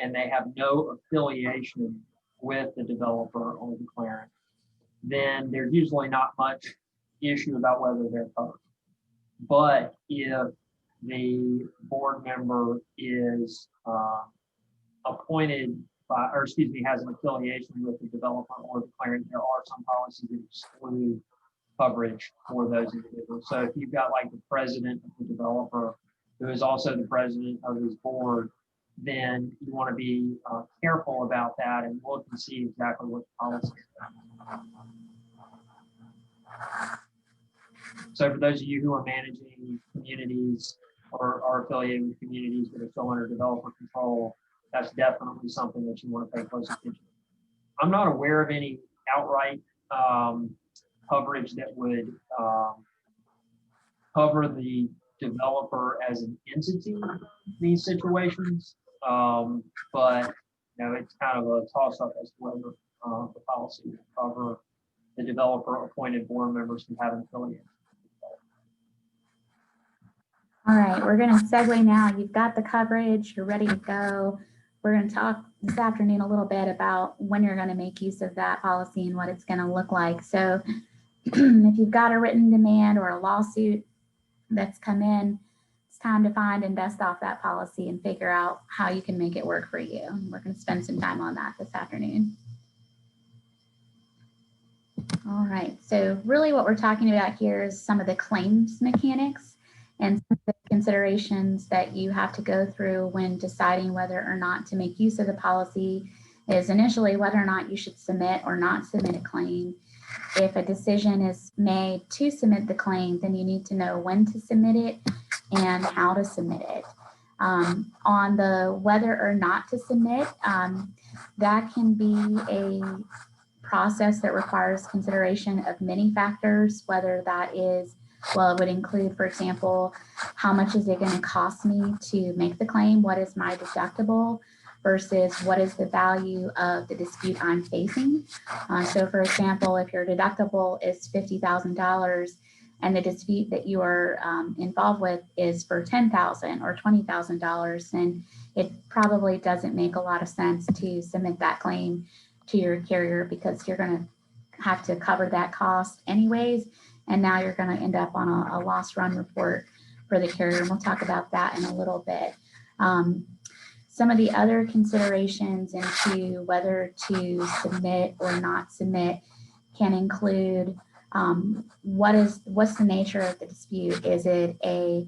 and they have no affiliation with the developer or declarant, then there's usually not much issue about whether they're covered. But if the board member is appointed by, or excuse me, has an affiliation with the developer or declarant, there are some policies that exclude coverage for those individuals. So if you've got like the president of the developer who is also the president of his board, then you want to be careful about that and look and see exactly what the policy is. So for those of you who are managing communities or are affiliated with communities that are still under developer control, that's definitely something that you want to pay close attention to. I'm not aware of any outright coverage that would cover the developer as an entity in these situations, but you know, it's kind of a toss-up as to whether the policy would cover the developer appointed board members who have an affiliation. All right, we're going to segue now. You've got the coverage, you're ready to go. We're going to talk this afternoon a little bit about when you're going to make use of that policy and what it's going to look like. So if you've got a written demand or a lawsuit that's come in, it's time to find and dust off that policy and figure out how you can make it work for you. We're going to spend some time on that this afternoon. All right, so really what we're talking about here is some of the claims mechanics and some of the considerations that you have to go through when deciding whether or not to make use of the policy is initially whether or not you should submit or not submit a claim. If a decision is made to submit the claim, then you need to know when to submit it and how to submit it. On the whether or not to submit, that can be a process that requires consideration of many factors, whether that is, well, it would include, for example, how much is it going to cost me to make the claim? What is my deductible versus what is the value of the dispute I'm facing? So for example, if your deductible is $50,000 and the dispute that you are involved with is for $10,000 or $20,000, then it probably doesn't make a lot of sense to submit that claim to your carrier because you're going to have to cover that cost anyways. And now you're going to end up on a loss run report for the carrier. And we'll talk about that in a little bit. Some of the other considerations into whether to submit or not submit can include what's the nature of the dispute? Is it a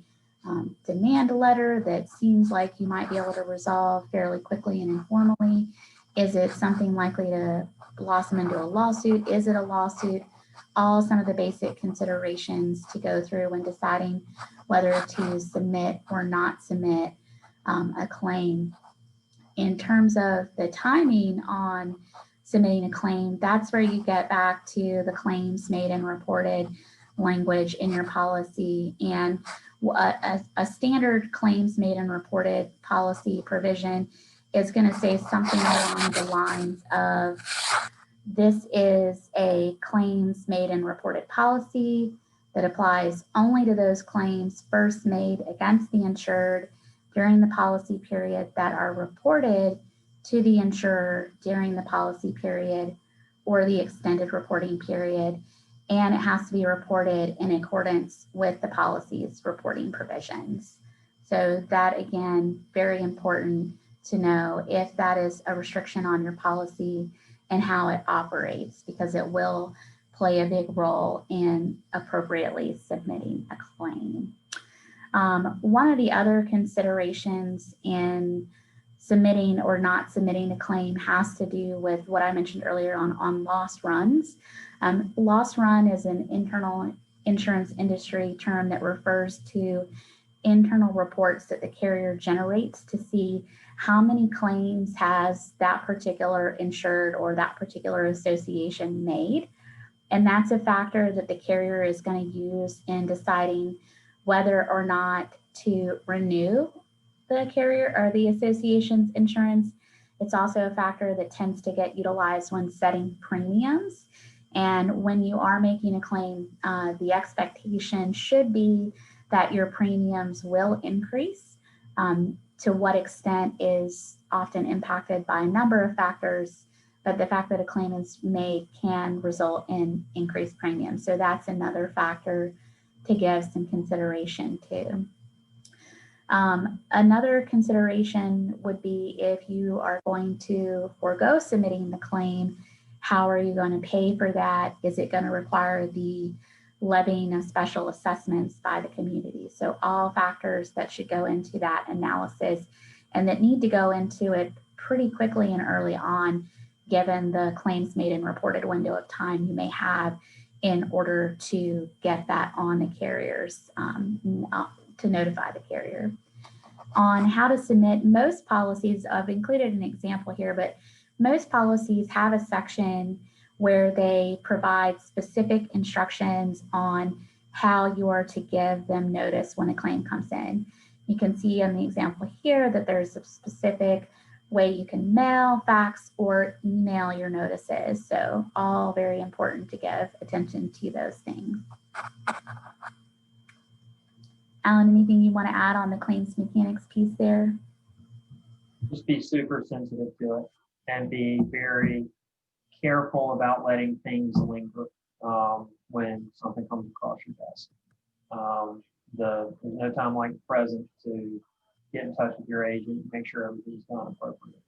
demand letter that seems like you might be able to resolve fairly quickly and informally? Is it something likely to blossom into a lawsuit? Is it a lawsuit? All some of the basic considerations to go through when deciding whether to submit or not submit a claim. In terms of the timing on submitting a claim, that's where you get back to the claims made and reported language in your policy. And a standard claims made and reported policy provision is going to say something along the lines of, this is a claims made and reported policy that applies only to those claims first made against the insured during the policy period that are reported to the insurer during the policy period or the extended reporting period. and it has to be reported in accordance with the policy's reporting provisions. So that, again, very important to know if that is a restriction on your policy and how it operates, because it will play a big role in appropriately submitting a claim. One of the other considerations in submitting or not submitting a claim has to do with what I mentioned earlier on loss runs. Loss run is an internal insurance industry term that refers to internal reports that the carrier generates to see how many claims has that particular insured or that particular association made. And that's a factor that the carrier is going to use in deciding whether or not to renew the carrier or the association's insurance. It's also a factor that tends to get utilized when setting premiums. And when you are making a claim, the expectation should be that your premiums will increase. To what extent is often impacted by a number of factors, but the fact that a claim is made can result in increased premiums. So that's another factor to give some consideration to. Another consideration would be if you are going to forego submitting the claim, how are you going to pay for that? Is it going to require the levying of special assessments by the community? So all factors that should go into that analysis and that need to go into it pretty quickly and early on, given the claims made and reported window of time you may have in order to get that on the carriers, to notify the carrier. On how to submit, most policies, I've included an example here, but most policies have a section where they provide specific instructions on how you are to give them notice when a claim comes in. You can see in the example here that there's a specific way you can mail, fax, or email your notices. So all very important to give attention to those things. Alan, anything you want to add on the claims mechanics piece there? Just be super sensitive to it and be very careful about letting things linger when something comes across your desk. There's no time like the present to get in touch with your agent, make sure everything's done appropriately.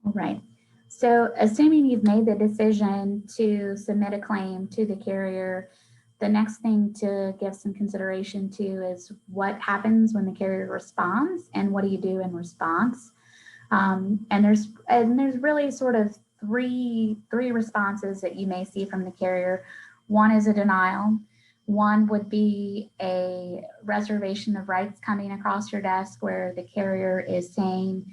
All right. So assuming you've made the decision to submit a claim to the carrier, the next thing to give some consideration to is what happens when the carrier responds and what do you do in response. And there's really sort of three responses that you may see from the carrier. One is a denial. One would be a reservation of rights coming across your desk where the carrier is saying,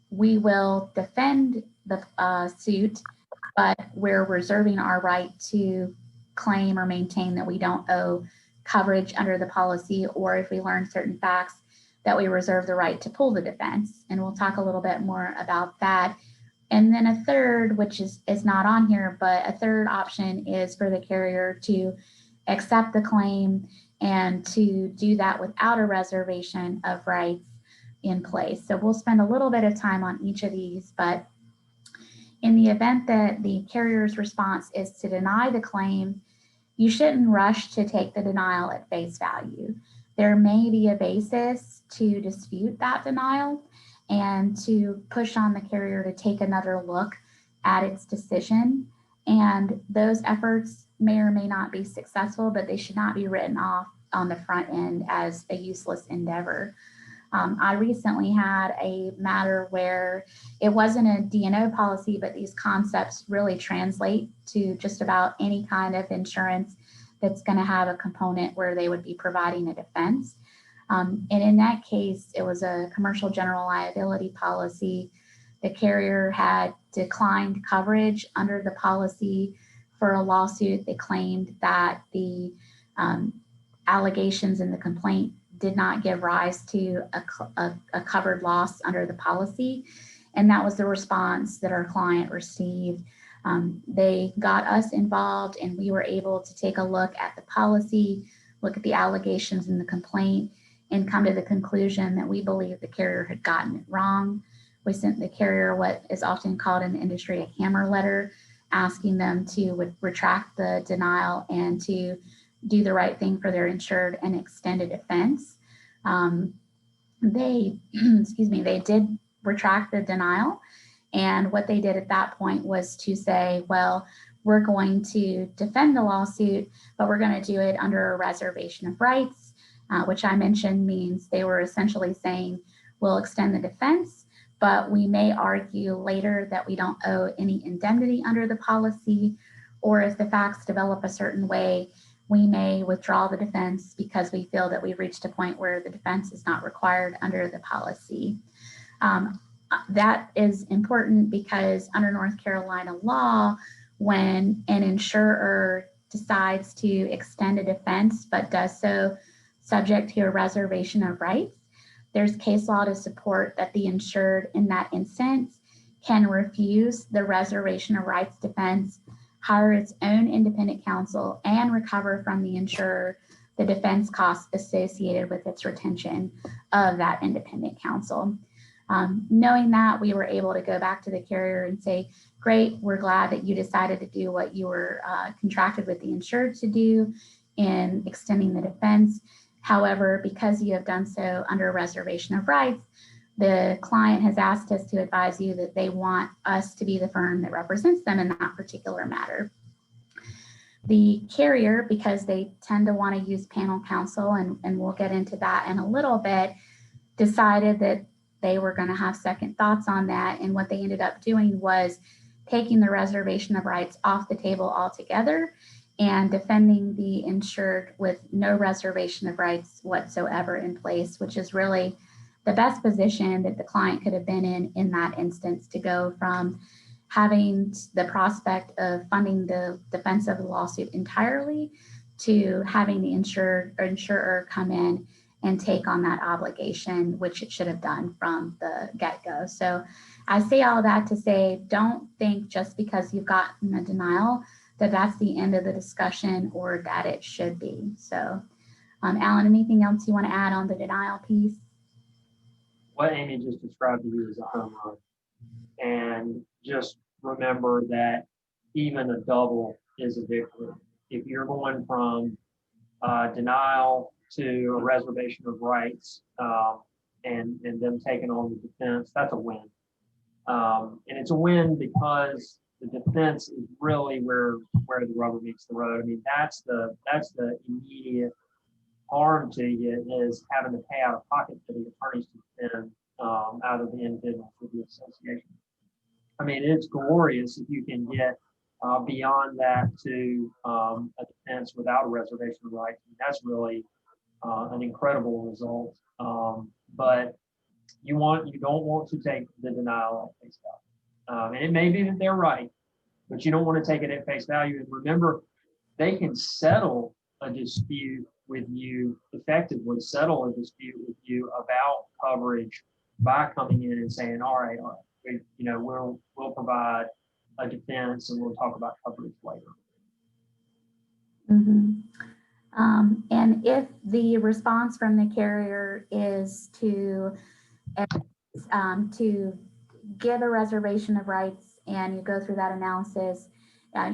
we will defend the suit, but we're reserving our right to claim or maintain that we don't owe coverage under the policy, or if we learn certain facts, that we reserve the right to pull the defense. And we'll talk a little bit more about that. And then a third, which is not on here, but a third option is for the carrier to accept the claim and to do that without a reservation of rights in place. So we'll spend a little bit of time on each of these, but in the event that the carrier's response is to deny the claim, you shouldn't rush to take the denial at face value. There may be a basis to dispute that denial and to push on the carrier to take another look at its decision. And those efforts may or may not be successful, but they should not be written off on the front end as a useless endeavor. I recently had a matter where it wasn't a D&O policy, but these concepts really translate to just about any kind of insurance that's going to have a component where they would be providing a defense. And in that case, it was a commercial general liability policy. The carrier had declined coverage under the policy for a lawsuit. They claimed that the allegations in the complaint did not give rise to a covered loss under the policy. And that was the response that our client received. They got us involved and we were able to take a look at the policy, look at the allegations in the complaint, and come to the conclusion that we believe the carrier had gotten it wrong. We sent the carrier what is often called in the industry a hammer letter, asking them to retract the denial and to do the right thing for their insured and extend a defense. They, excuse me, they did retract the denial. And what they did at that point was to say, well, we're going to defend the lawsuit, but we're going to do it under a reservation of rights, which I mentioned means they were essentially saying, we'll extend the defense, but we may argue later that we don't owe any indemnity under the policy, or if the facts develop a certain way, we may withdraw the defense because we feel that we've reached a point where the defense is not required under the policy. That is important because under North Carolina law, when an insurer decides to extend a defense but does so subject to a reservation of rights, there's case law to support that the insured in that instance can refuse the reservation of rights defense, hire its own independent counsel, and recover from the insurer the defense costs associated with its retention of that independent counsel. Knowing that, we were able to go back to the carrier and say, great, we're glad that you decided to do what you were contracted with the insured to do in extending the defense. However, because you have done so under a reservation of rights, the client has asked us to advise you that they want us to be the firm that represents them in that particular matter. The carrier, because they tend to want to use panel counsel, and we'll get into that in a little bit, decided that they were going to have second thoughts on that. And what they ended up doing was taking the reservation of rights off the table altogether and defending the insured with no reservation of rights whatsoever in place, which is really the best position that the client could have been in that instance, to go from having the prospect of funding the defense of the lawsuit entirely to having the insurer come in and take on that obligation, which it should have done from the get-go. So I say all that to say, don't think just because you've gotten a denial that that's the end of the discussion or that it should be. So Alan, anything else you want to add on the denial piece? What Amy just described to you is a home run. And just remember that even a double is a victory. If you're going from denial to a reservation of rights and them taking on the defense, that's a win. And it's a win because the defense is really where the rubber meets the road. I mean, that's the immediate harm to you, is having to pay out of pocket for the attorneys to defend out of the individual for the association. I mean, it's glorious if you can get beyond that to a defense without a reservation of rights. I mean, that's really an incredible result. But you don't want to take the denial at face value. And it may be that they're right, but you don't want to take it at face value. And remember, they can settle a dispute with you, effectively settle a dispute with you about coverage by coming in and saying, all right, we'll provide a defense and we'll talk about coverage later. Mm-hmm. And if the response from the carrier is to give a reservation of rights and you go through that analysis,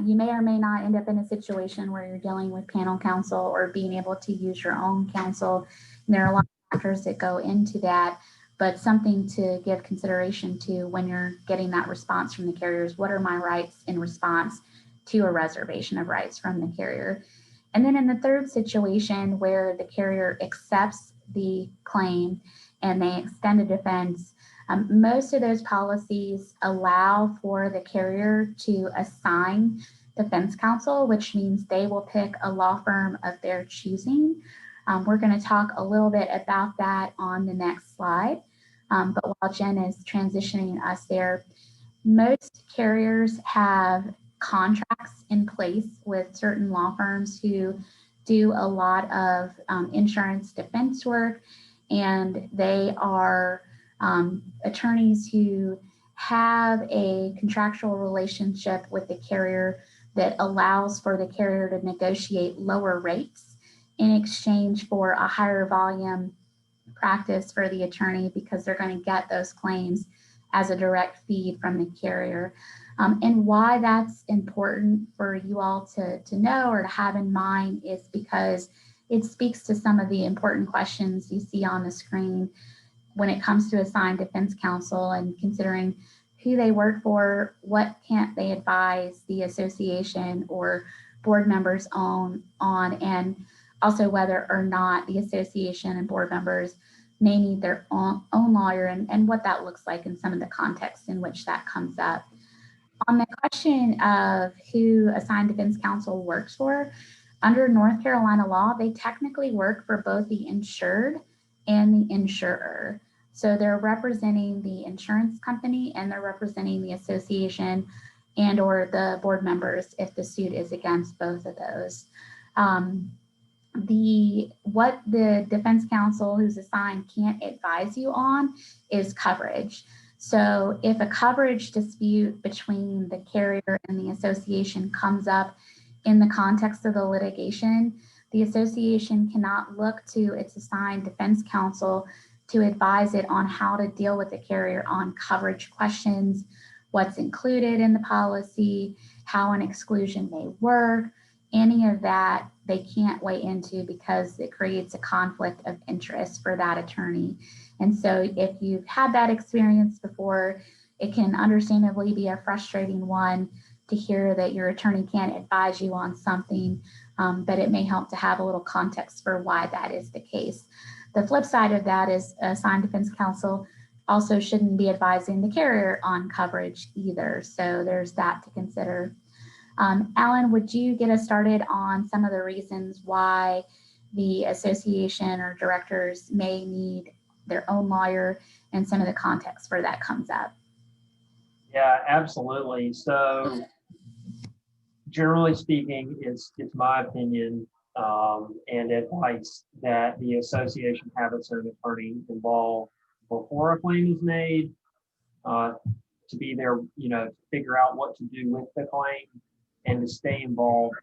you may or may not end up in a situation where you're dealing with panel counsel or being able to use your own counsel. And there are a lot of factors that go into that, but something to give consideration to when you're getting that response from the carriers. What are my rights in response to a reservation of rights from the carrier? And then in the third situation where the carrier accepts the claim and they extend a defense, most of those policies allow for the carrier to assign defense counsel, which means they will pick a law firm of their choosing. We're going to talk a little bit about that on the next slide. But while Jen is transitioning us there, most carriers have contracts in place with certain law firms who do a lot of insurance defense work, and they are attorneys who have a contractual relationship with the carrier that allows for the carrier to negotiate lower rates in exchange for a higher volume practice for the attorney, because they're going to get those claims as a direct feed from the carrier. And why that's important for you all to know or to have in mind is because it speaks to some of the important questions you see on the screen when it comes to assigned defense counsel and considering who they work for, what can't they advise the association or board members on, and also whether or not the association and board members may need their own lawyer and what that looks like in some of the contexts in which that comes up. On the question of who assigned defense counsel works for, under North Carolina law, they technically work for both the insured and the insurer. So they're representing the insurance company and they're representing the association and or the board members if the suit is against both of those. What the defense counsel who's assigned can't advise you on is coverage. So if a coverage dispute between the carrier and the association comes up in the context of the litigation, the association cannot look to its assigned defense counsel to advise it on how to deal with the carrier on coverage questions, what's included in the policy, how an exclusion may work. Any of that they can't weigh into because it creates a conflict of interest for that attorney. And so if you've had that experience before, it can understandably be a frustrating one to hear that your attorney can't advise you on something, but it may help to have a little context for why that is the case. The flip side of that is assigned defense counsel also shouldn't be advising the carrier on coverage either. So there's that to consider. Alan, would you get us started on some of the reasons why the association or directors may need their own lawyer and some of the context where that comes up? Yeah, absolutely. So generally speaking, it's my opinion and advice that the association have its own attorney involved before a claim is made, to be there, to figure out what to do with the claim and to stay involved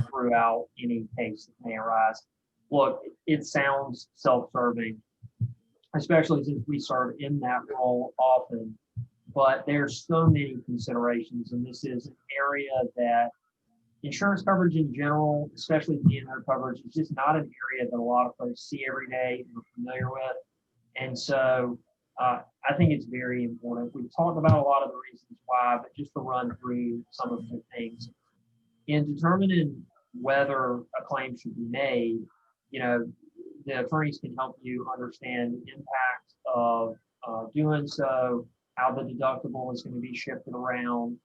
throughout any case that may arise. Look, it sounds self-serving, especially since we serve in that role often, but there's so many considerations, and this is an area that insurance coverage in general, especially D&O coverage, is just not an area that a lot of folks see every day and are familiar with. And so I think it's very important. We've talked about a lot of the reasons why, but just to run through some of the things. In determining whether a claim should be made, the attorneys can help you understand the impact of doing so, how the deductible is going to be shifted around.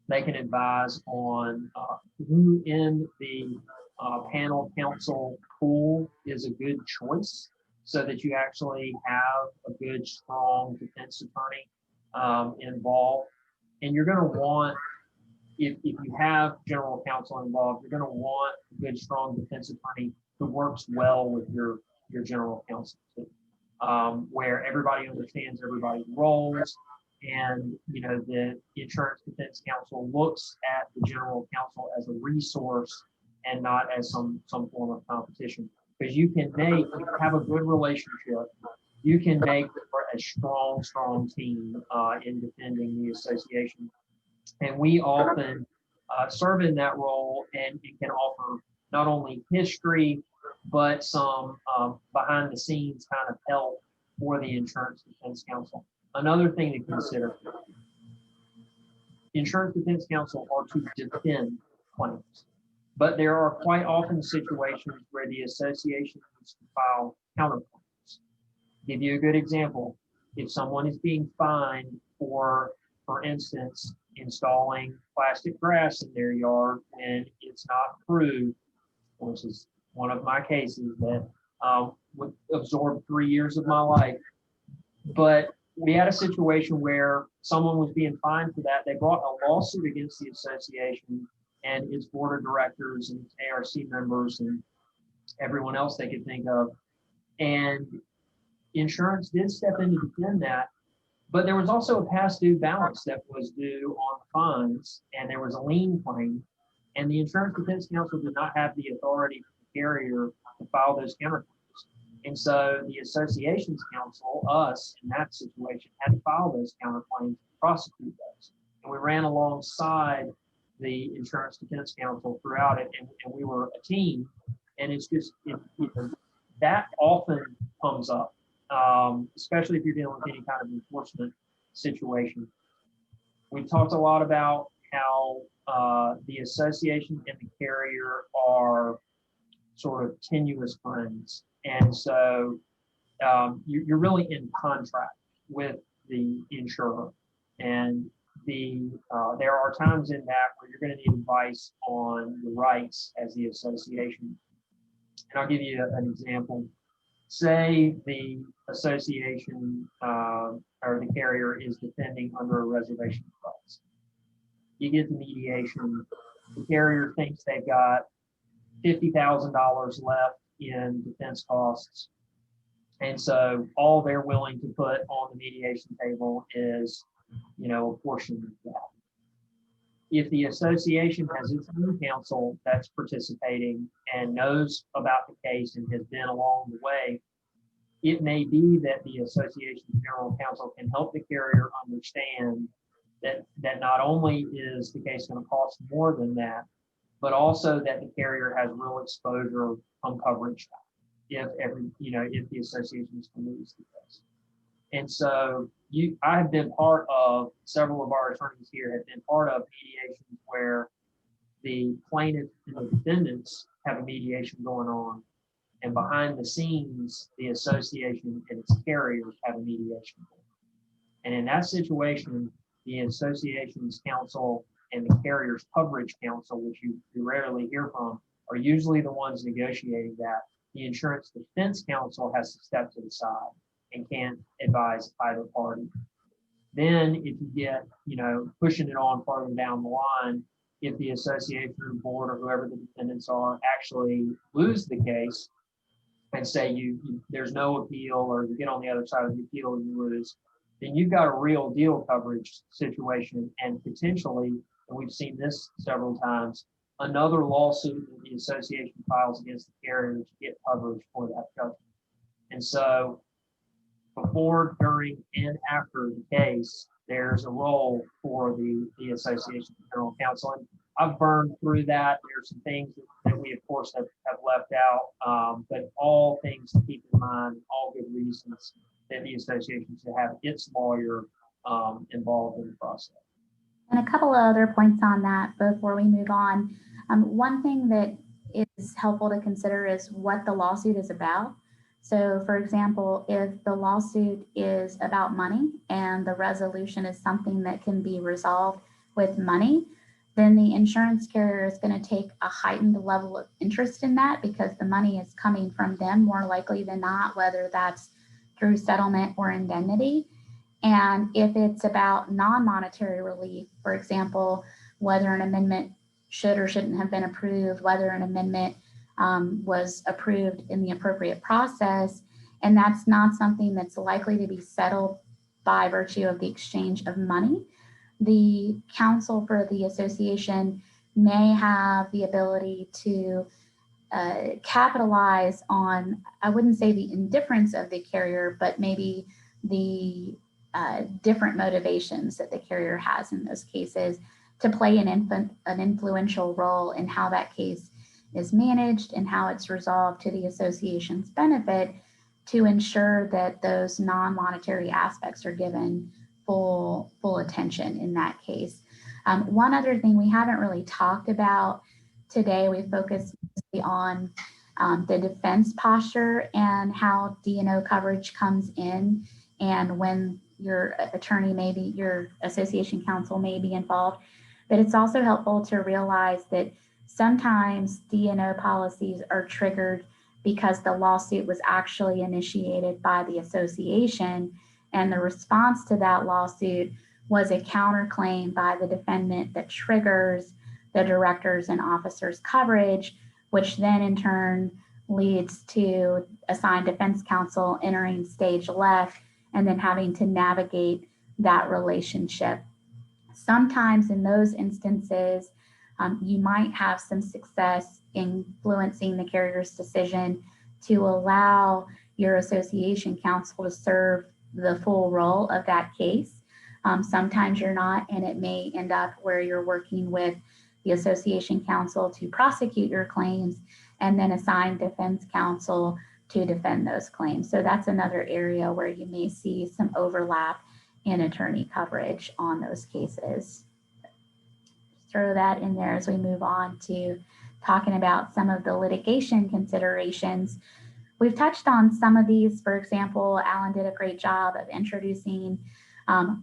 They can advise on who in the panel counsel pool is a good choice so that you actually have a good, strong defense attorney involved. And you're going to want, if you have general counsel involved, you're going to want a good, strong defense attorney who works well with your general counsel too, where everybody understands everybody's roles. And the insurance defense counsel looks at the general counsel as a resource and not as some form of competition. Because you can have a good relationship. You can make for a strong team in defending the association. And we often serve in that role, and it can offer not only history, but some behind the scenes kind of help for the insurance defense counsel. Another thing to consider, insurance defense counsel are to defend claims, but there are quite often situations where the association needs to file counterclaims. Give you a good example. If someone is being fined for instance, installing plastic grass in their yard and it's not approved, which is one of my cases that would absorb 3 years of my life. But we had a situation where someone was being fined for that. They brought a lawsuit against the association and its board of directors and its ARC members and everyone else they could think of. And insurance did step in to defend that. But there was also a past due balance that was due on the funds, and there was a lien claim. And the insurance defense counsel did not have the authority for the carrier to file those counterclaims. And so the association's counsel, us in that situation, had to file those counterclaims to prosecute those. And we ran alongside the insurance defense counsel throughout it, and we were a team. And it's just, that often comes up, especially if you're dealing with any kind of enforcement situation. We've talked a lot about how the association and the carrier are sort of tenuous friends. And so you're really in contract with the insurer. And there are times in that where you're going to need advice on the rights as the association. And I'll give you an example. Say the association or the carrier is defending under a reservation of rights. You get the mediation. The carrier thinks they've got $50,000 left in defense costs. And so all they're willing to put on the mediation table is, a portion of that. If the association has its own counsel that's participating and knows about the case and has been along the way, it may be that the association's general counsel can help the carrier understand that not only is the case going to cost more than that, but also that the carrier has real exposure on coverage if the association is to lose the case. And so I have been part of, several of our attorneys here have been part of mediations where the plaintiff and the defendants have a mediation going on, and behind the scenes, the association and its carriers have a mediation going on. And in that situation, the association's counsel and the carrier's coverage counsel, which you rarely hear from, are usually the ones negotiating that. The insurance defense counsel has to step to the side and can't advise either party. Then if you get, pushing it on further down the line, if the association or board or whoever the defendants are actually lose the case and say there's no appeal, or you get on the other side of the appeal and you lose, then you've got a real deal coverage situation, and potentially, and we've seen this several times, another lawsuit that the association files against the carrier to get coverage for that judgment. And so before, during, and after the case, there's a role for the association general counsel. And I've burned through that. There's some things that we, of course, have left out, but all things to keep in mind, all good reasons that the association should have its lawyer involved in the process. And a couple of other points on that before we move on. One thing that is helpful to consider is what the lawsuit is about. So, for example, if the lawsuit is about money and the resolution is something that can be resolved with money, then the insurance carrier is going to take a heightened level of interest in that because the money is coming from them more likely than not, whether that's through settlement or indemnity. And if it's about non-monetary relief, for example, whether an amendment should or shouldn't have been approved, whether an amendment was approved in the appropriate process, and that's not something that's likely to be settled by virtue of the exchange of money, the counsel for the association may have the ability to capitalize on, I wouldn't say the indifference of the carrier, but maybe the different motivations that the carrier has in those cases to play an influential role in how that case is managed and how it's resolved to the association's benefit, to ensure that those non-monetary aspects are given full attention in that case. One other thing we haven't really talked about today, we focused on the defense posture and how D&O coverage comes in, and when your attorney, maybe your association counsel may be involved. But it's also helpful to realize that sometimes D&O policies are triggered because the lawsuit was actually initiated by the association, and the response to that lawsuit was a counterclaim by the defendant that triggers the directors and officers coverage, which then in turn leads to assigned defense counsel entering stage left and then having to navigate that relationship. Sometimes in those instances, you might have some success influencing the carrier's decision to allow your association counsel to serve the full role of that case. Sometimes you're not, and it may end up where you're working with the association counsel to prosecute your claims and then assign defense counsel to defend those claims. So that's another area where you may see some overlap in attorney coverage on those cases. Throw that in there as we move on to talking about some of the litigation considerations. We've touched on some of these. For example, Alan did a great job of introducing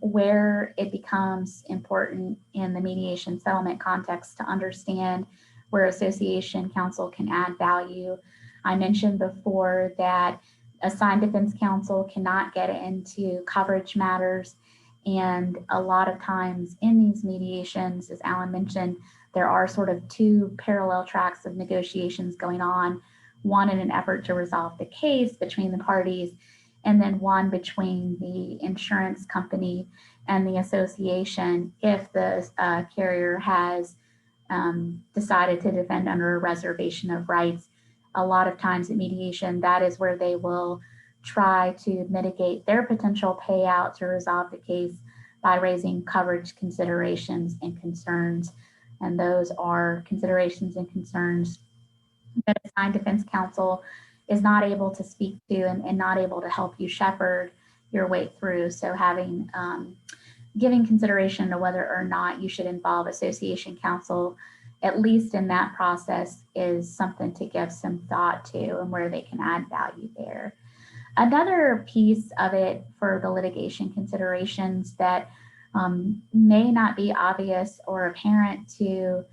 where it becomes important in the mediation settlement context to understand where association counsel can add value. I mentioned before that assigned defense counsel cannot get into coverage matters. And a lot of times in these mediations, as Alan mentioned, there are sort of two parallel tracks of negotiations going on, one in an effort to resolve the case between the parties, and then one between the insurance company and the association if the carrier has decided to defend under a reservation of rights. A lot of times at mediation, that is where they will try to mitigate their potential payout to resolve the case by raising coverage considerations and concerns. And those are considerations and concerns that assigned defense counsel is not able to speak to and not able to help you shepherd your way through. So having giving consideration to whether or not you should involve association counsel, at least in that process, is something to give some thought to and where they can add value there. Another piece of it for the litigation considerations that may not be obvious or apparent to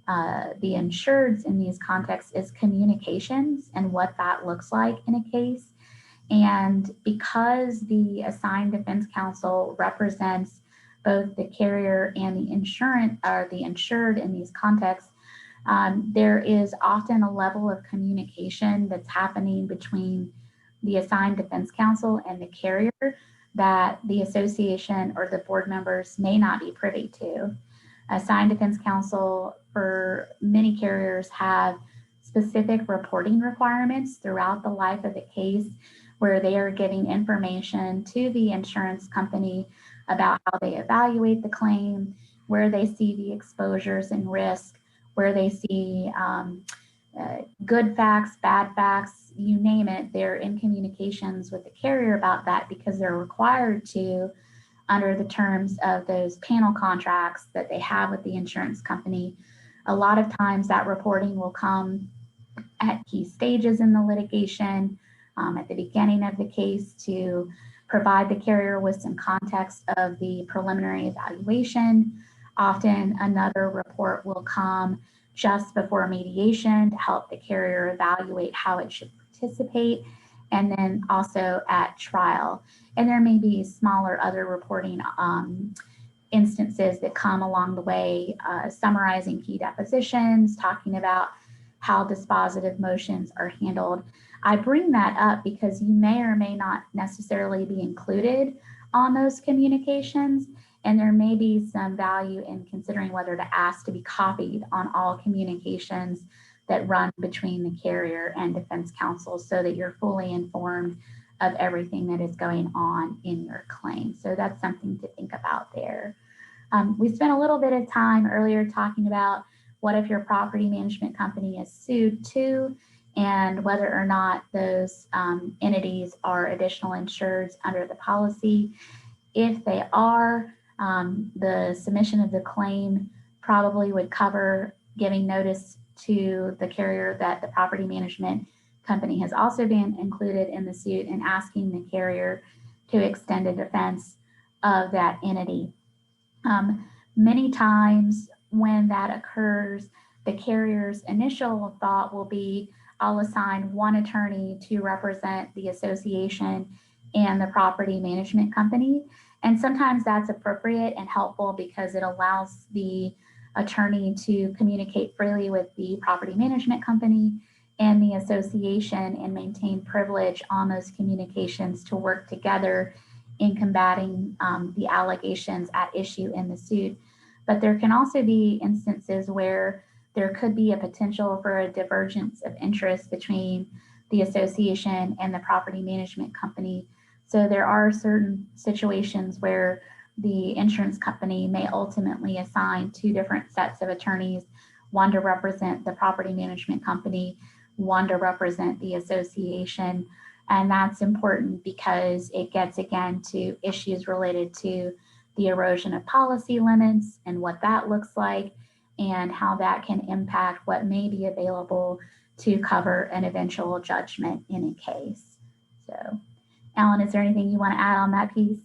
the insureds in these contexts is communications and what that looks like in a case. And because the assigned defense counsel represents both the carrier and the insured in these contexts, there is often a level of communication that's happening between the assigned defense counsel and the carrier that the association or the board members may not be privy to. Assigned defense counsel for many carriers have specific reporting requirements throughout the life of the case where they are giving information to the insurance company about how they evaluate the claim, where they see the exposures and risk, where they see good facts, bad facts, you name it. They're in communications with the carrier about that because they're required to under the terms of those panel contracts that they have with the insurance company. A lot of times that reporting will come at key stages in the litigation, at the beginning of the case to provide the carrier with some context of the preliminary evaluation. Often another report will come just before mediation to help the carrier evaluate how it should participate, and then also at trial. And there may be smaller other reporting instances that come along the way, summarizing key depositions, talking about how dispositive motions are handled. I bring that up because you may or may not necessarily be included on those communications, and there may be some value in considering whether to ask to be copied on all communications that run between the carrier and defense counsel so that you're fully informed of everything that is going on in your claim. So that's something to think about there. We spent a little bit of time earlier talking about what if your property management company is sued too, and whether or not those entities are additional insureds under the policy. If they are, the submission of the claim probably would cover giving notice to the carrier that the property management company has also been included in the suit and asking the carrier to extend a defense of that entity. Many times when that occurs, the carrier's initial thought will be, I'll assign one attorney to represent the association and the property management company. And sometimes that's appropriate and helpful because it allows the attorney to communicate freely with the property management company and the association and maintain privilege on those communications to work together in combating the allegations at issue in the suit. But there can also be instances where there could be a potential for a divergence of interest between the association and the property management company. So there are certain situations where the insurance company may ultimately assign two different sets of attorneys, one to represent the property management company, one to represent the association. And that's important because it gets again to issues related to the erosion of policy limits and what that looks like and how that can impact what may be available to cover an eventual judgment in a case. So, Alan, is there anything you want to add on that piece?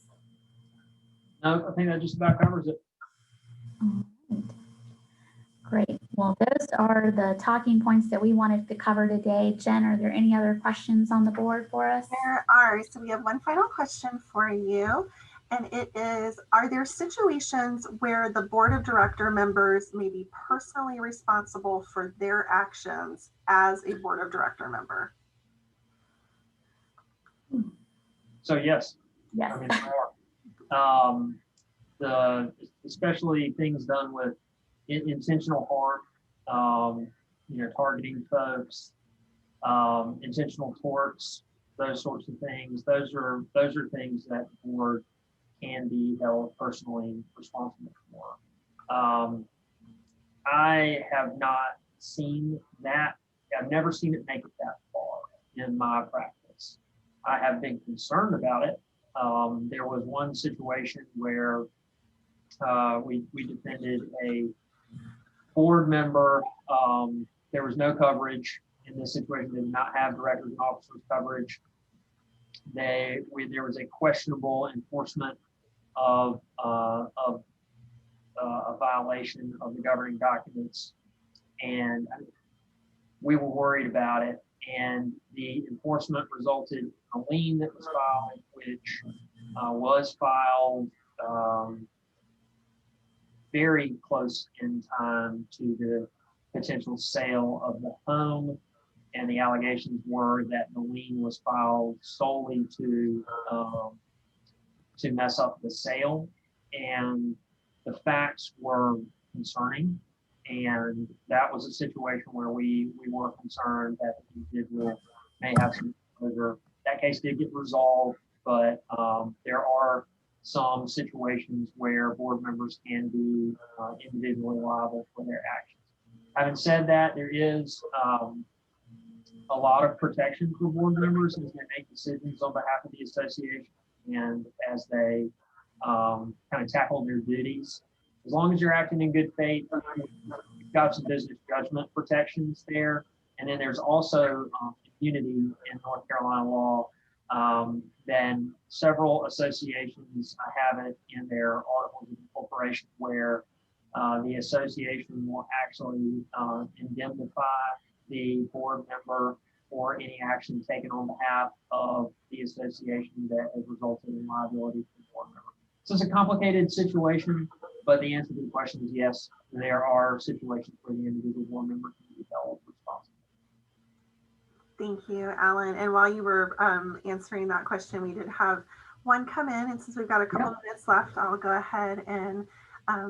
No, I think that just about covers it. All right. Great. Well, those are the talking points that we wanted to cover today. Jen, are there any other questions on the board for us? There are. So we have one final question for you. And it is, are there situations where the board of director members may be personally responsible for their actions as a board of director member? So yes. Yes. I mean, there are. Especially things done with intentional harm, targeting folks, intentional torts, those sorts of things. Those are things that the board can be held personally responsible for. I have not seen that. I've never seen it make it that far in my practice. I have been concerned about it. There was one situation where we defended a board member. There was no coverage in this situation. They did not have directors and officers coverage. There was a questionable enforcement of a violation of the governing documents, and we were worried about it. And the enforcement resulted in a lien that was filed, which was filed very close in time to the potential sale of the home. And the allegations were that the lien was filed solely to mess up the sale. And the facts were concerning. And that was a situation where we were concerned that the individual may have some exposure. That case did get resolved, but there are some situations where board members can be individually liable for their actions. Having said that, there is a lot of protection for board members as they make decisions on behalf of the association and as they kind of tackle their duties. As long as you're acting in good faith, you've got some business judgment protections there. And then there's also immunity in North Carolina law. Then several associations have it in their articles of incorporation where the association will actually indemnify the board member for any action taken on behalf of the association that has resulted in liability for the board member. So it's a complicated situation, but the answer to the question is yes, there are situations where the individual board member can be held responsible. Thank you, Alan. And while you were answering that question, we did have one come in. And since we've got a couple of minutes left, I'll go ahead and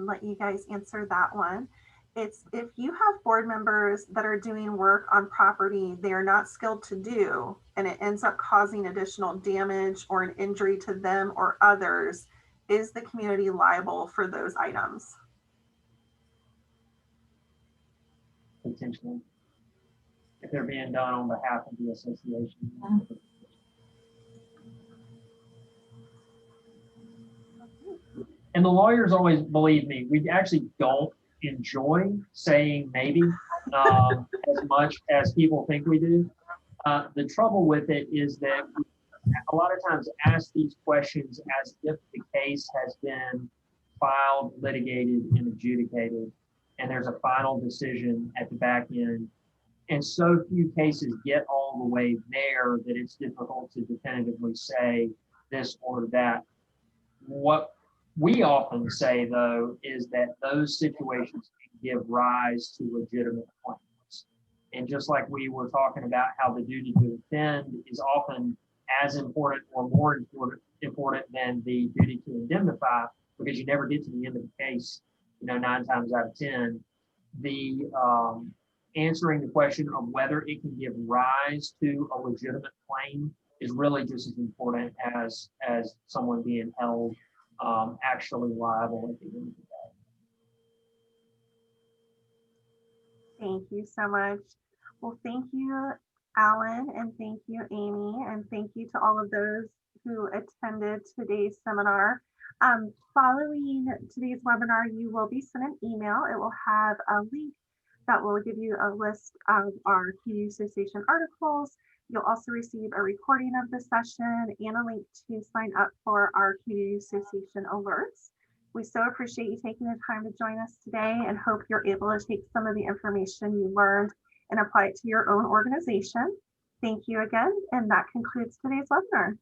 let you guys answer that one. It's if you have board members that are doing work on property they are not skilled to do, and it ends up causing additional damage or an injury to them or others, is the community liable for those items? Potentially, if they're being done on behalf of the association. And the lawyers always believe me. We actually don't enjoy saying maybe as much as people think we do. The trouble with it is that we a lot of times ask these questions as if the case has been filed, litigated, and adjudicated, and there's a final decision at the back end. And so few cases get all the way there that it's difficult to definitively say this or that. What we often say, though, is that those situations can give rise to legitimate claims. And just like we were talking about how the duty to defend is often as important or more important than the duty to indemnify, because you never get to the end of the case, 9 times out of 10, the answering the question of whether it can give rise to a legitimate claim is really just as important as someone being held actually liable at the end of the day. Thank you so much. Well, thank you, Alan, and thank you, Amy, and thank you to all of those who attended today's seminar. Following today's webinar, you will be sent an email. It will have a link that will give you a list of our Community Association articles. You'll also receive a recording of the session and a link to sign up for our Community Association alerts. We so appreciate you taking the time to join us today and hope you're able to take some of the information you learned and apply it to your own organization. Thank you again, and that concludes today's webinar.